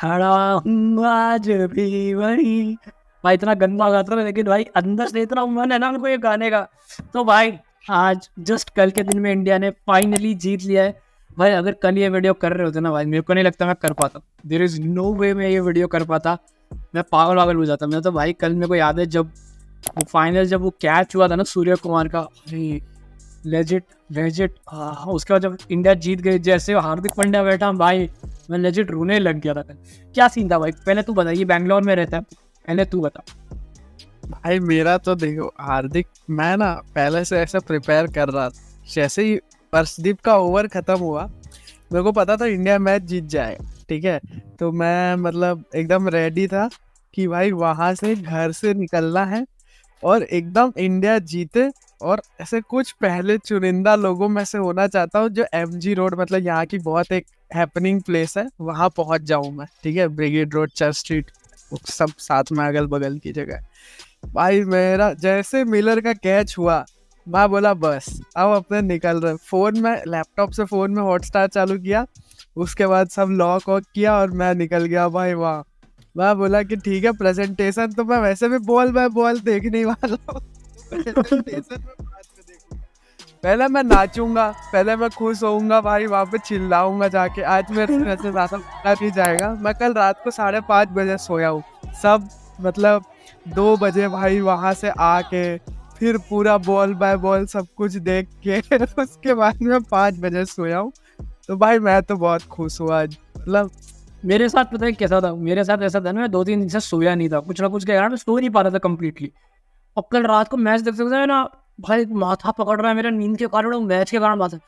खड़ा हूँ आज भी वही। भाई इतना गंदा गाता है लेकिन भाई अंदर से इतना मन है ना उनको ये गाने का। तो भाई आज जस्ट कल के दिन में इंडिया ने फाइनली जीत लिया है। भाई अगर कल ये वीडियो कर रहे होते ना भाई, मेरे को नहीं लगता मैं कर पाता। देयर इज नो वे मैं ये वीडियो कर पाता। मैं पागल पागल हो जाता। मैं तो भाई कल मेरे को याद है जब वो फाइनल, जब वो कैच हुआ था ना सूर्य कुमार का, लेजिट लेजिट। उसके बाद जब इंडिया जीत गई, जैसे हार्दिक पांड्या बैठा भाई, मैं लेजिट रोने लग गया था। क्या सीन था भाई, पहले तू बता। ये बैंगलोर में रहता है, पहले तू बता। भाई मेरा तो देखो हार्दिक, मैं ना पहले से ऐसा प्रिपेयर कर रहा था। जैसे ही अर्शदीप का ओवर खत्म हुआ, मेरे को पता था इंडिया मैच जीत जाएगा, ठीक है। तो मैं मतलब एकदम रेडी था कि भाई वहां से घर से निकलना है और एकदम इंडिया जीते। और ऐसे कुछ पहले चुनिंदा लोगों में से होना चाहता हूँ जो एमजी रोड, मतलब यहाँ की बहुत एक हैपनिंग प्लेस है, वहां पहुंच जाऊं मैं, ठीक है। ब्रिगेड रोड, चर्च स्ट्रीट, सब साथ में अगल बगल की जगह। भाई मेरा जैसे मिलर का कैच हुआ, मैं बोला बस अब अपने निकल रहे। फोन में, लैपटॉप से फोन में हॉटस्टार चालू किया, उसके बाद सब लॉक वॉक किया और मैं निकल गया भाई वहाँ। मैं बोला कि ठीक है, प्रेजेंटेशन तो मैं वैसे भी बॉल देखने वाला हूँ। प्रेजेंटेशन में बाद में देखूंगा। पहले मैं नाचूंगा, पहले मैं खुश होऊंगा भाई, वहाँ पे चिल्लाऊंगा जाके। आज मेरे से वैसे ज्यादा नहीं जाएगा। मैं कल रात को 5:30 बजे सोया हूँ, सब मतलब 2 बजे भाई वहां से आके फिर पूरा बॉल बाय बॉल सब कुछ देख के उसके बाद में 5 बजे सोया हूँ। तो भाई मैं तो बहुत खुश हुआ आज। मतलब मेरे साथ पता है कैसा था, मेरे साथ ऐसा था ना, मैं 2-3 दिन से सोया नहीं था, कुछ ना कुछ के कारण सो नहीं पा रहा था कम्प्लीटली। और कल रात को मैच देख सकते हैं ना भाई, माथा पकड़ रहा है मेरा नींद के कारण और मैच के कारण माथा।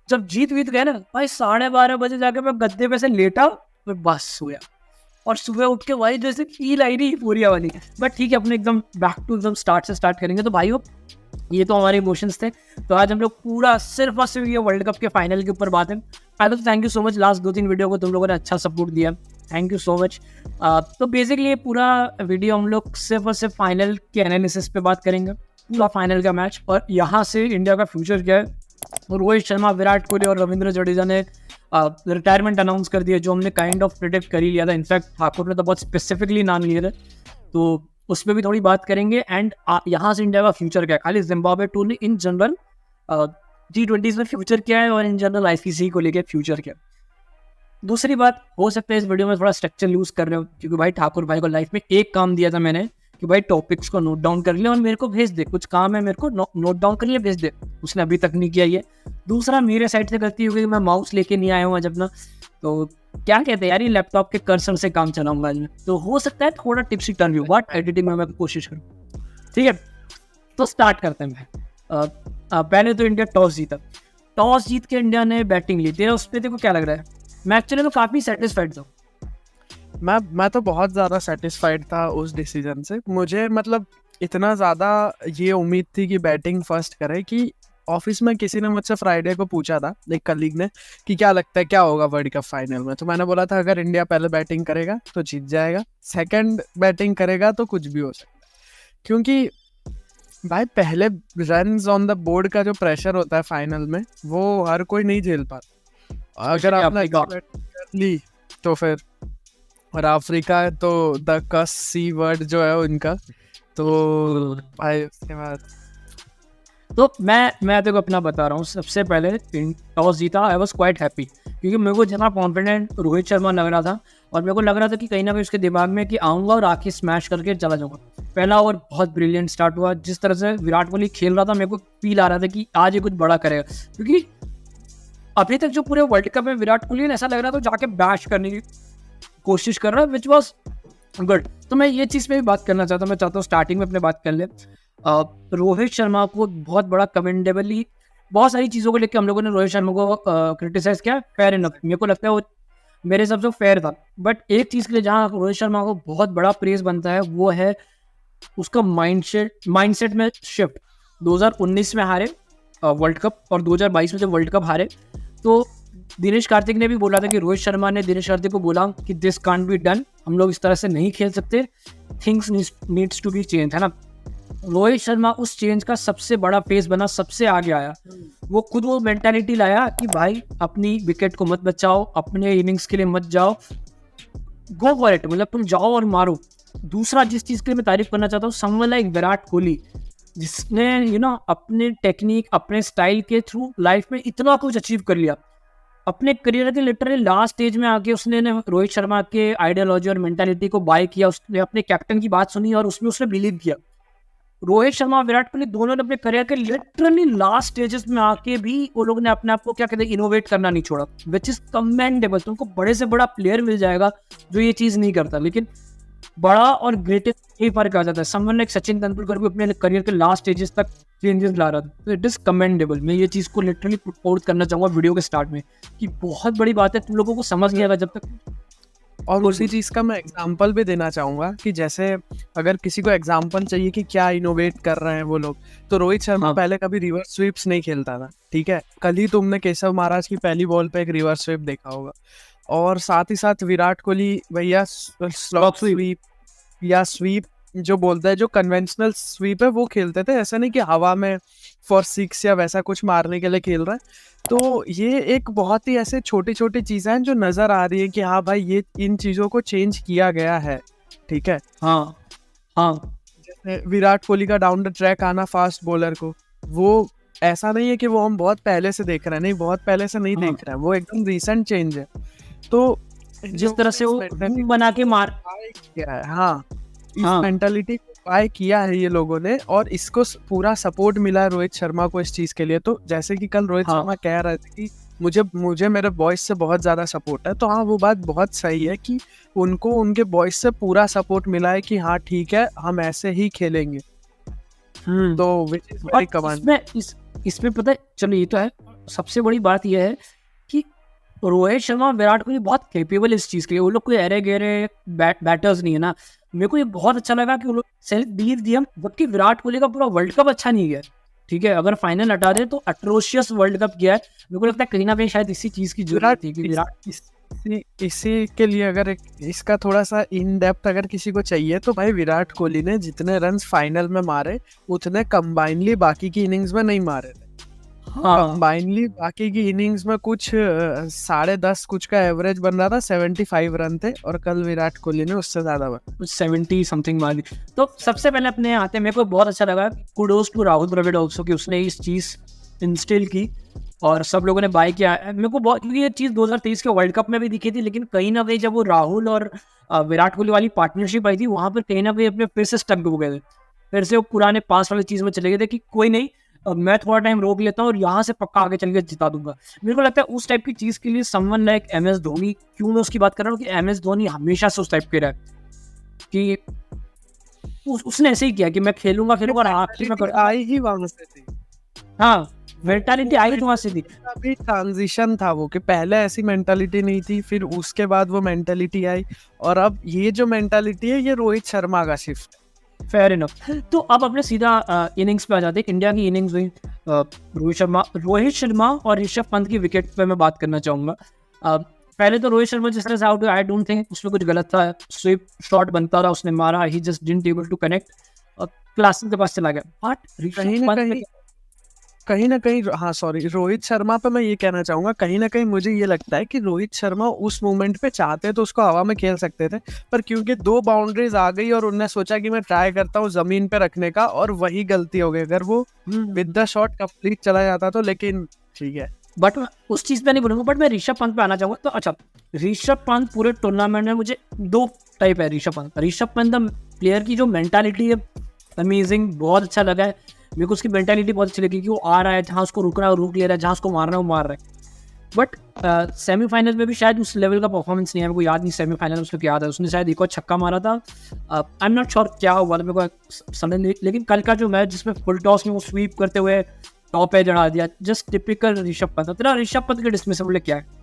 जब जीत गए ना भाई, 12:30 बजे जाके मैं गद्दे पे से लेटा, मैं बस सोया। और सुबह उठ के भाई जैसे फील आई रही पूरी वाली। बट ठीक है, अपने एकदम बैक टू एकदम स्टार्ट से स्टार्ट करेंगे। तो भाई ये तो हमारे इमोशंस थे। तो आज हम लोग पूरा सिर्फ और सिर्फ ये वर्ल्ड कप के फाइनल के ऊपर बात है। पहले तो thank you so much, last 2-3 video को तुम लोगों ने अच्छा सपोर्ट दिया, थैंक यू सो मच। तो बेसिकली ये पूरा वीडियो हम लोग सिर्फ और सिर्फ फाइनल के एनालिसिस पे बात करेंगे, पूरा फाइनल का मैच और यहाँ से इंडिया का फ्यूचर क्या है। रोहित शर्मा, विराट कोहली और रविंद्र जडेजा ने रिटायरमेंट अनाउंस कर दिया, जो हमने काइंड ऑफ प्रिडिक्ट कर ही लिया था। इनफैक्ट ठाकुर ने तो बहुत स्पेसिफिकली नाम लिए थे, तो उस पर भी थोड़ी बात करेंगे। एंड यहाँ से इंडिया का फ्यूचर क्या है, खाली जिम्बाब्वे टूर नहीं, इन जनरल T20 में फ्यूचर क्या है और इन जनरल ICC को लेकर फ्यूचर क्या है। दूसरी बात, हो सकता है इस वीडियो में थोड़ा स्ट्रक्चर यूज़ कर रहे हो, क्योंकि भाई ठाकुर भाई को लाइफ में एक काम दिया था मैंने कि भाई टॉपिक्स को नोट डाउन कर ले और मेरे को भेज दे। कुछ काम है मेरे को, नोट डाउन कर लिया, भेज दे। उसने अभी तक नहीं किया ये। दूसरा, मेरे साइड से गलती हो गई, मैं माउस लेके नहीं आया हूँ आज अपना। तो क्या कहते हैं यार, ये लैपटॉप के कर्सर से काम चलाऊंगा आज मैं। तो हो सकता है थोड़ा tipsy turn view, but editing में मैं कोशिश करूँ, ठीक है। तो स्टार्ट करते हैं। पहले तो इंडिया टॉस जीता, टॉस जीत के इंडिया ने बैटिंग ली। तेरा उस पर देखो क्या लग रहा है? मैं एक्चुअली तो काफ़ी सेटिस्फाइड था। मैं तो बहुत ज़्यादा सेटिस्फाइड था उस डिसीजन से। मुझे मतलब इतना ज़्यादा ये उम्मीद थी कि बैटिंग फर्स्ट करे, कि ऑफिस में किसी ने मुझसे फ्राइडे को पूछा था, एक कलीग ने, कि क्या लगता है क्या होगा वर्ल्ड कप फाइनल में। तो मैंने बोला था अगर इंडिया पहले बैटिंग करेगा तो जीत जाएगा, सेकंड बैटिंग करेगा तो कुछ भी हो सकता है। क्योंकि भाई पहले रन्स ऑन द बोर्ड का जो प्रेशर होता है फाइनल में, वो हर कोई नहीं झेल पाता। अगर आपने कर ली तो फिर, और अफ्रीका तो द कस सी वर्ड जो है उनका, तो भाई उसके बाद तो मैं तेरे को अपना बता रहा हूँ। सबसे पहले टॉस जीता, आई वॉज क्वाइट हैप्पी, क्योंकि मेरे को जितना कॉन्फिडेंट रोहित शर्मा लग रहा था, और मेरे को लग रहा था कि कहीं ना कहीं उसके दिमाग में कि आऊँगा और आके स्मैश करके चला जाऊँगा। पहला ओवर बहुत ब्रिलियंट स्टार्ट हुआ, जिस तरह से विराट कोहली खेल रहा था मेरे को फील आ रहा था कि आज ये कुछ बड़ा करेगा। क्योंकि अभी तक जो पूरे वर्ल्ड कप में विराट कोहली ने ऐसा लग रहा था जाके बैश करने की कोशिश कर रहा है, विच वॉज गुड। तो मैं ये चीज़ पे भी बात करना चाहता हूँ। मैं चाहता हूँ स्टार्टिंग में अपने बात कर ले। रोहित शर्मा को बहुत बड़ा कमेंडेबली, बहुत सारी चीज़ों को लेकर हम लोगों ने रोहित शर्मा को क्रिटिसाइज किया, फेयर इनफ। मेरे को लगता है वो मेरे हिसाब से फेयर था। बट एक चीज़ के लिए जहाँ रोहित शर्मा को बहुत बड़ा प्रेज बनता है, वो है उसका माइंडसेट में शिफ्ट। 2019 में हारे वर्ल्ड कप, और 2022 में जब वर्ल्ड कप हारे, तो दिनेश कार्तिक ने भी बोला था कि रोहित शर्मा ने दिनेश कार्तिक को बोला कि दिस कांट बी डन, हम लोग इस तरह से नहीं खेल सकते, things needs to be change, है ना। रोहित शर्मा उस चेंज का सबसे बड़ा फेस बना, सबसे आगे आया। वो खुद वो मेंटालिटी लाया कि भाई अपनी विकेट को मत बचाओ, अपने इनिंग्स के लिए मत जाओ, गो फॉर इट, मतलब तुम जाओ और मारो। दूसरा जिस चीज़ के लिए मैं तारीफ करना चाहता हूँ, समवन लाइक विराट कोहली, जिसने अपने टेक्निक, अपने स्टाइल के थ्रू लाइफ में इतना कुछ अचीव कर लिया। अपने करियर के लिटरली लास्ट स्टेज में आके उसने रोहित शर्मा के आइडियोलॉजी और मेंटालिटी को बाय किया, उसने अपने कैप्टन की बात सुनी और उसमें उसने बिलीव किया। रोहित शर्मा और विराट कोहली दोनों ने अपने करियर के लिटरली लास्ट स्टेजेस में आके भी वो लोग ने अपने आप को क्या कहते हैं इनोवेट करना नहीं छोड़ा, विच इज कमेंडेबल। तुमको बड़े से बड़ा प्लेयर मिल जाएगा जो ये चीज़ नहीं करता, लेकिन बड़ा और ग्रेटेस्ट ये फर्क आ जाता है। समवन लाइक सचिन तेंदुलकर भी अपने करियर के लास्ट स्टेजेस तक चेंजेस ला रहा था, तो इट इज कमेंडेबल। मैं ये चीज़ को लिटरली प्रपोज करना चाहूँगा वीडियो के स्टार्ट में कि बहुत बड़ी बात है, तुम लोगों को समझ नहीं आएगा जब तक। और उसी चीज़ का मैं एग्जांपल भी देना चाहूँगा कि जैसे अगर किसी को एग्जांपल चाहिए कि क्या इनोवेट कर रहे हैं वो लोग, तो रोहित शर्मा पहले कभी रिवर्स स्वीप्स नहीं खेलता था, ठीक है। कल ही तुमने केशव महाराज की पहली बॉल पे एक रिवर्स स्वीप देखा होगा। और साथ ही साथ विराट कोहली भैया स्लॉप स्वीप या स्वीप जो बोलता है, जो कन्वेंशनल स्वीप है वो खेलते थे, ऐसा नहीं कि हवा में फॉर सिक्स या वैसा कुछ मारने के लिए खेल रहा है। तो ये एक बहुत ही ऐसे छोटी छोटी चीज़ें हैं जो नज़र आ रही है कि हाँ भाई ये इन चीज़ों को चेंज किया गया है, ठीक है। हाँ हाँ, जैसे विराट कोहली का डाउन द ट्रैक आना फास्ट बॉलर को, वो ऐसा नहीं है कि वो हम बहुत पहले से देख रहे हैं, नहीं बहुत पहले से नहीं देख रहे हैं, वो एकदम रिसेंट चेंज है। तो जिस तरह से वो बना के मार किया है, हाँ, इस मेंटालिटी को बाय किया है ये लोगों ने, और इसको पूरा सपोर्ट मिला है रोहित शर्मा को इस चीज के लिए। तो जैसे कि कल रोहित शर्मा कह रहे थे कि मुझे मेरे बॉयज से बहुत ज्यादा सपोर्ट है, तो हाँ वो बात बहुत सही है कि उनको उनके बॉयज से पूरा सपोर्ट मिला है कि हाँ ठीक है हम ऐसे ही खेलेंगे। तो which is very command। इसमें पता है, चलो ये तो है, सबसे बड़ी बात यह है कि रोहित शर्मा विराट कोहली बहुत कैपेबल इस चीज़ के लिए। वो लोग कोई अरे गहरे बैटर्स नहीं है ना। मेरे को ये बहुत अच्छा लगा कि वो लोग सेल्फ बिलीव दिया, जबकि विराट कोहली का पूरा वर्ल्ड कप अच्छा नहीं गया, ठीक है। अगर फाइनल हटा दे तो अट्रोशियस वर्ल्ड कप गया है। मेरे को लगता है कहीं ना कहीं शायद इसी चीज़ की जरूरत थी कि विराट इसी के लिए अगर इसका थोड़ा सा इन डेप्थ अगर किसी को चाहिए, तो भाई विराट कोहली ने जितने रन्स फाइनल में मारे उतने कंबाइनली बाकी की इनिंग्स में नहीं मारे थे। कंबाइनली बाकी की इनिंग्स में कुछ 10.5 कुछ का एवरेज बन रहा था, 75 रन थे, और कल विराट कोहली ने उससे ज्यादा बना 70 समथिंग मारी। तो सबसे पहले अपने आते मेरे को बहुत अच्छा लगा, kudos to Rahul Dravid also कि उसने इस चीज़ इंस्टिल की और सब लोगों ने बाय किया। मेरे को बहुत, क्योंकि ये चीज़ 2023 के वर्ल्ड कप में भी दिखी थी, लेकिन कहीं ना कहीं जब वो राहुल और विराट कोहली वाली पार्टनरशिप आई थी, वहाँ पर कहीं ना कहीं अपने फिर से स्टक हो गए थे, फिर से वो पुराने पास वाली चीज़ में चले गए थे कि कोई नहीं, मैं थोड़ा टाइम रोक लेता हूँ और यहाँ से पक्का आगे चल के जिता दूंगा। मेरे को लगता है उस टाइप की चीज़ के लिए समवन लाइक MS धोनी, क्यों मैं उसकी बात कर रहा हूँ कि MS धोनी हमेशा से उस टाइप के रहा कि उसने ऐसे ही किया कि मैं खेलूंगा और आखिर में आई ही वहां से थी। हाँ, मेंटालिटी आई तो वहां से थी। अभी ट्रांजिशन था वो कि पहले ऐसी मेंटालिटी नहीं थी, फिर उसके बाद वो मेंटालिटी आई, और अब ये जो मेंटालिटी है ये रोहित शर्मा का शिफ्ट है। Fair enough. तो अब अपने सीधा इनिंग्स पे आ जाते हैं। इंडिया की इनिंग्स हुई, रोहित शर्मा और ऋषभ पंत की विकेट पे मैं बात करना चाहूँगा। पहले तो रोहित शर्मा जिस तरह से आउट हुआ, आई डोंट थिंक उसमें कुछ गलत था। स्वीप शॉट बनता रहा, उसने मारा, ही just didn't able to connect और क्लासिक के पास चला गया। बट ऋषभ पंत कहीं ना कहीं हाँ सॉरी, रोहित शर्मा पे मैं ये कहना चाहूंगा, कहीं ना कहीं मुझे ये लगता है कि रोहित शर्मा उस मोमेंट पे चाहते तो उसको हवा में खेल सकते थे, पर क्योंकि 2 बाउंड्रीज आ गई और उन्होंने सोचा कि मैं ट्राई करता हूँ जमीन पे रखने का, और वही गलती हो गई। अगर वो विद द शॉट कंप्लीट चला जाता तो, लेकिन ठीक है। बट मैं उस चीज़ पे नहीं बोलूँगा, बट मैं ऋषभ पंत पे आना चाहूँगा। तो अच्छा, ऋषभ पंत पूरे टूर्नामेंट में मुझे 2 टाइप है ऋषभ पंत द प्लेयर की जो मेंटालिटी है अमेजिंग, बहुत अच्छा लगा है मेरे को। उसकी मेंटालिटी बहुत अच्छी लगी कि वो आ रहा है, जहाँ उसको रुक रहा है रुक ले रहा है, जहाँ उसको मारना है वो मार रहा है। बट सेमीफाइनल में भी शायद उस लेवल का परफॉर्मेंस नहीं है, मेरे को याद नहीं सेमीफाइनल उसको क्या याद है, उसने शायद एक और छक्का मारा था। आई एम नॉट श्योर क्या हुआ था, मेरे को समझ, लेकिन कल का जो मैच जिसमें फुल टॉस में वो स्वीप करते हुए टॉप पे चढ़ा दिया, जस्ट टिपिकल ऋषभ पंत। तेरा ऋषभ पंत के डिसमिसल क्या है?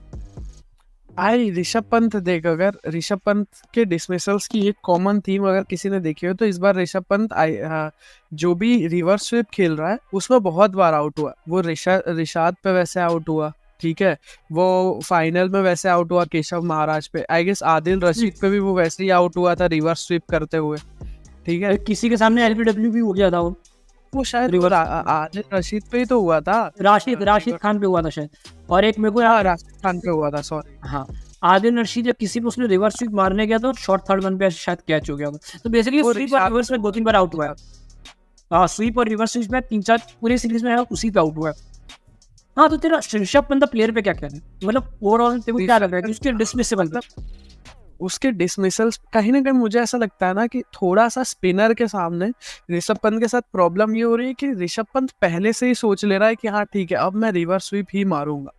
आई ऋषभ पंत देख, अगर ऋषभ पंत के डिसमिसल्स की एक कॉमन थीम अगर किसी ने देखी हो तो इस बार ऋषभ पंत जो भी रिवर्स स्वीप खेल रहा है उसमें बहुत बार आउट हुआ। वो रिशाद पे वैसे आउट हुआ, ठीक है, वो फाइनल में वैसे आउट हुआ केशव महाराज पे, आई गेस आदिल रशीद पे भी वो वैसे ही आउट हुआ था रिवर्स स्वीप करते हुए, ठीक है। किसी के सामने LBW भी हो गया था वो शायद आदिल रशीद पे ही तो हुआ था, राशिद खान पे हुआ था शायद, और एक मेरे को राशिद खान पे हुआ था, सॉरी। हाँ, आदिल रशीद या किसी पे उसने रिवर्स स्वीप मारने गया था और शॉर्ट थर्ड वन पे शायद कैच हो गया था। तो बेसिकली वो स्वीप और रिवर्स में 2-3 बार आउट हुआ है। हाँ, स्वीप और रिवर्स स्वीप में 3-4 पूरे सीरीज में है, उसी पे आउट हुआ है। हाँ, तो तेरा ऋषभ पंत प्लेयर पे क्या कहना है? मतलब ओवरऑल तेरे को क्या लग रहा है कि उसके डिसमिसेबल उसके डिसमिसल्स कहीं ना कहीं मुझे ऐसा लगता है ना कि थोड़ा सा स्पिनर के सामने ऋषभ पंत के साथ प्रॉब्लम ये हो रही है कि ऋषभ पंत पहले से ही सोच ले रहा है कि हाँ ठीक है, अब मैं रिवर्स स्वीप ही मारूंगा।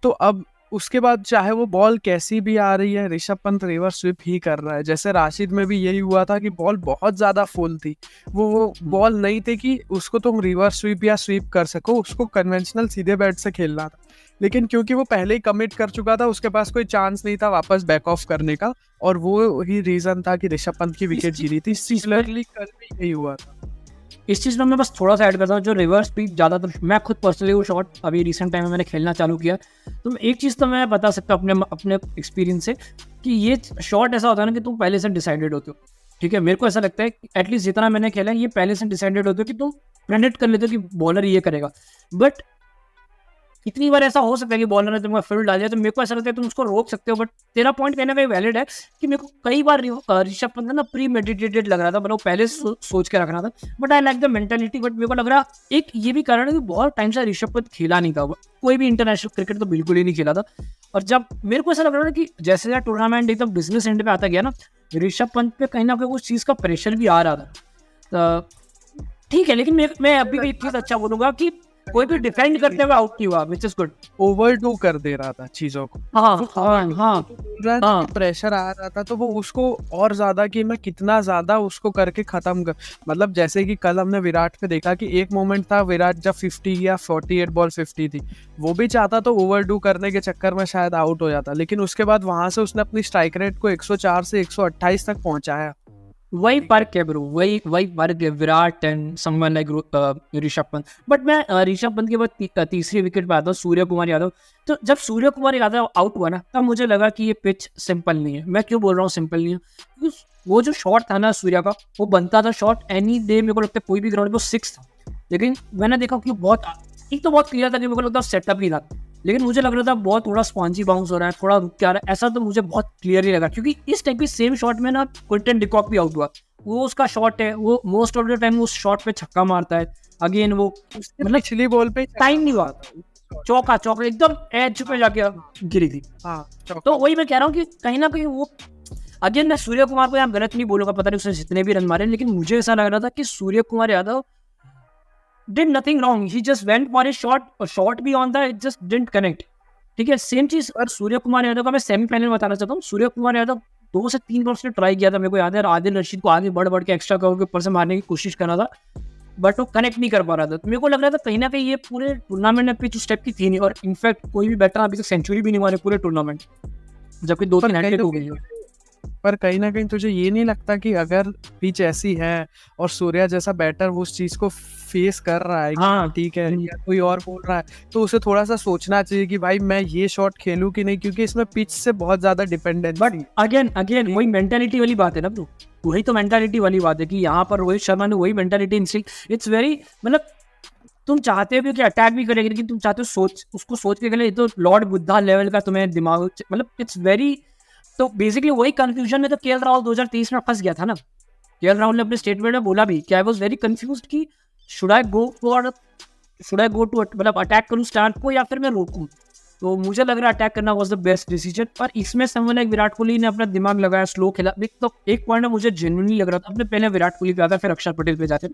तो अब उसके बाद चाहे वो बॉल कैसी भी आ रही है, ऋषभ पंत रिवर्स स्वीप ही कर रहा है। जैसे राशिद में भी यही हुआ था कि बॉल बहुत ज़्यादा फुल थी, वो बॉल नहीं थी कि उसको तुम रिवर्स स्वीप या स्वीप कर सको, उसको कन्वेंशनल सीधे बैट से खेलना था। लेकिन क्योंकि वो पहले ही कमिट कर चुका था, उसके पास कोई चांस नहीं था वापस बैक ऑफ करने का, और वो ही रीजन था कि ऋषभ पंत की विकेट गिरी थी। सिमिलरली कल भी यही हुआ था। इस चीज़ में मैं बस थोड़ा सा ऐड करता हूँ, जो रिवर्स स्वीप ज़्यादातर मैं खुद पर्सनली वो शॉट अभी रिसेंट टाइम में मैंने खेलना चालू किया, तो एक चीज़ तो मैं बता सकता हूँ अपने एक्सपीरियंस से कि ये शॉट ऐसा होता है ना कि तुम पहले से डिसाइडेड होते हो। ठीक है, मेरे को ऐसा लगता है एटलीस्ट जितना मैंने खेला है ये पहले से डिसाइडेड होते हो कि तुम प्रेडिक्ट कर लेते हो कि बॉलर ये करेगा। बट इतनी बार ऐसा हो सकता है कि बॉलर ने तुमको फील्ड डाल दिया, तो मेरे को ऐसा लगता है तुम उसको रोक सकते हो। बट तेरा पॉइंट कहना भी वैलिड है कि मेरे को कई बार ऋषभ पंत ना प्री मेडिटेटेड लग रहा था, मतलब पहले सोच के रखना था। But I like the mentality. But मेरे को लग रहा एक ये भी कारण है कि बहुत टाइम से ऋषभ पंत खेला नहीं था, कोई भी इंटरनेशनल क्रिकेट तो बिल्कुल ही नहीं खेला था। और जब मेरे को ऐसा लग रहा था कि जैसे जैसे टूर्नामेंट एकदम बिजनेस एंड पे आता गया ना, ऋषभ पंत पे कहीं ना कहीं उस चीज़ का प्रेशर भी आ रहा था। ठीक है, लेकिन मैं अभी भी एक चीज़ अच्छा बोलूंगा कि कोई भी डिफेंड करते हुए आउट नहीं हुआ, विच इज गुड। ओवरडू कर दे रहा था चीजों को। प्रेशर आ रहा था तो वो उसको और ज्यादा कि मैं कितना ज्यादा उसको करके खत्म कर, मतलब जैसे कि कल हमने विराट पे देखा कि एक मोमेंट था विराट जब 50 या 48 बॉल 50 थी, वो भी चाहता तो ओवरडू करने के चक्कर में शायद आउट हो जाता, लेकिन उसके बाद वहां से उसने अपनी स्ट्राइक रेट को 104 से 128 तक पहुंचाया। वही फर्क है ब्रो, वही फर्क है Virat and someone like Rishabh Pant. But मैं ऋषभ पंत के बाद तीसरी विकेट पे आता हूँ सूर्य कुमार यादव। तो जब सूर्य कुमार यादव आउट हुआ ना, तब मुझे लगा कि ये पिच सिंपल नहीं है। मैं क्यों बोल रहा हूँ सिंपल नहीं है? क्योंकि वो जो शॉट था ना सूर्य का, वो बनता था शॉट एनी डे, मेरे को लगता है कोई भी ग्राउंड पे 6 था। लेकिन मैंने देखा कि बहुत एक तो बहुत क्लियर था कि मेरे को लगता है सेटअप ही था, लेकिन मुझे लग रहा था बहुत थोड़ा स्पॉन्जी बाउंस हो रहा है, थोड़ा रुक के आ रहा है, ऐसा तो मुझे बहुत क्लियरली लगा। क्योंकि इस टाइप की सेम शॉट में ना क्विंटन डिकॉक भी आउट हुआ, वो उसका शॉट है, वो मोस्ट ऑफ द टाइम उस शॉट पे छक्का मारता है। अगेन वो मतलब पिछली बॉल पे टाइम नहीं हुआ, चौका एकदम एज पे जाके गिरी थी। तो वही मैं कह रहा हूँ कि कहीं ना कहीं वो अगेन मैं सूर्य कुमार को यहाँ गलत नहीं बोलूंगा, पता नहीं उसने जितने भी रन मारे, लेकिन मुझे ऐसा लग रहा था कि Surya Kumar Yadav did nothing wrong, he just went for a shot भी on the, it just didn't connect। ठीक है, सेम चीज और सूर्य कुमार यादव का मैं सेमीफाइनल में बताना चाहता हूँ। सूर्य कुमार यादव 2 से 3 बार उसने ट्राई किया था, मेरे को याद है, आदिल रशीद को आगे बढ़ के एक्स्ट्रा कवर के ऊपर से मारने की कोशिश कर रहा था, बट वो कनेक्ट नहीं कर पा रहा था। तो मेरे को लग रहा था कहीं ना कहीं ये पूरे टूर्नामेंट में पिच स्टेप की थी नहीं, और इनफैक्ट कोई भी बैटर अभी तक सेंचुरी भी नहीं मारे पूरे टूर्नामेंट, जबकि 2-3 हैट्रिक हो गई है। पर कहीं ना कहीं तुझे ये नहीं लगता कि अगर पिच ऐसी है और सूर्या जैसा बैटर उस चीज को फेस कर रहा है, हाँ ठीक है, या कोई और बोल रहा है, तो उसे थोड़ा सा सोचना चाहिए कि भाई मैं ये शॉट खेलूं कि नहीं, क्योंकि इसमें पिच से बहुत ज्यादा डिपेंडेंट। बट अगेन वही मेंटालिटी वाली बात है ना ब्रो, वही तो मेंटालिटी वाली बात है कि यहाँ पर रोहित शर्मा ने वही मेंटालिटी इंस्टिंक्ट, इट्स वेरी, मतलब तुम चाहते हो कि अटैक भी करेगी, लेकिन तुम चाहते हो उसको सोच के खेले, तो लॉर्ड बुद्धा लेवल का तुम्हें दिमाग, मतलब इट्स वेरी। तो बेसिकली वही कंफ्यूजन में तो केएल राहुल 2023 में फंस गया था ना। केएल राहुल ने अपने स्टेटमेंट में बोला भी कि आई वाज वेरी कंफ्यूज्ड कि शुड आई गो टू मतलब अटैक करूं स्टार्ट को या फिर मैं रोकूं। तो मुझे लग रहा है अटैक करना वाज द बेस्ट डिसीजन, और इसमें समवन लाइक विराट कोहली ने अपना दिमाग लगाया, स्लो खेला। तो एक पॉइंट में मुझे जेन्युइनली लग रहा था, अपने पहले विराट कोहली पे आता फिर अक्षर पटेल पे जाते।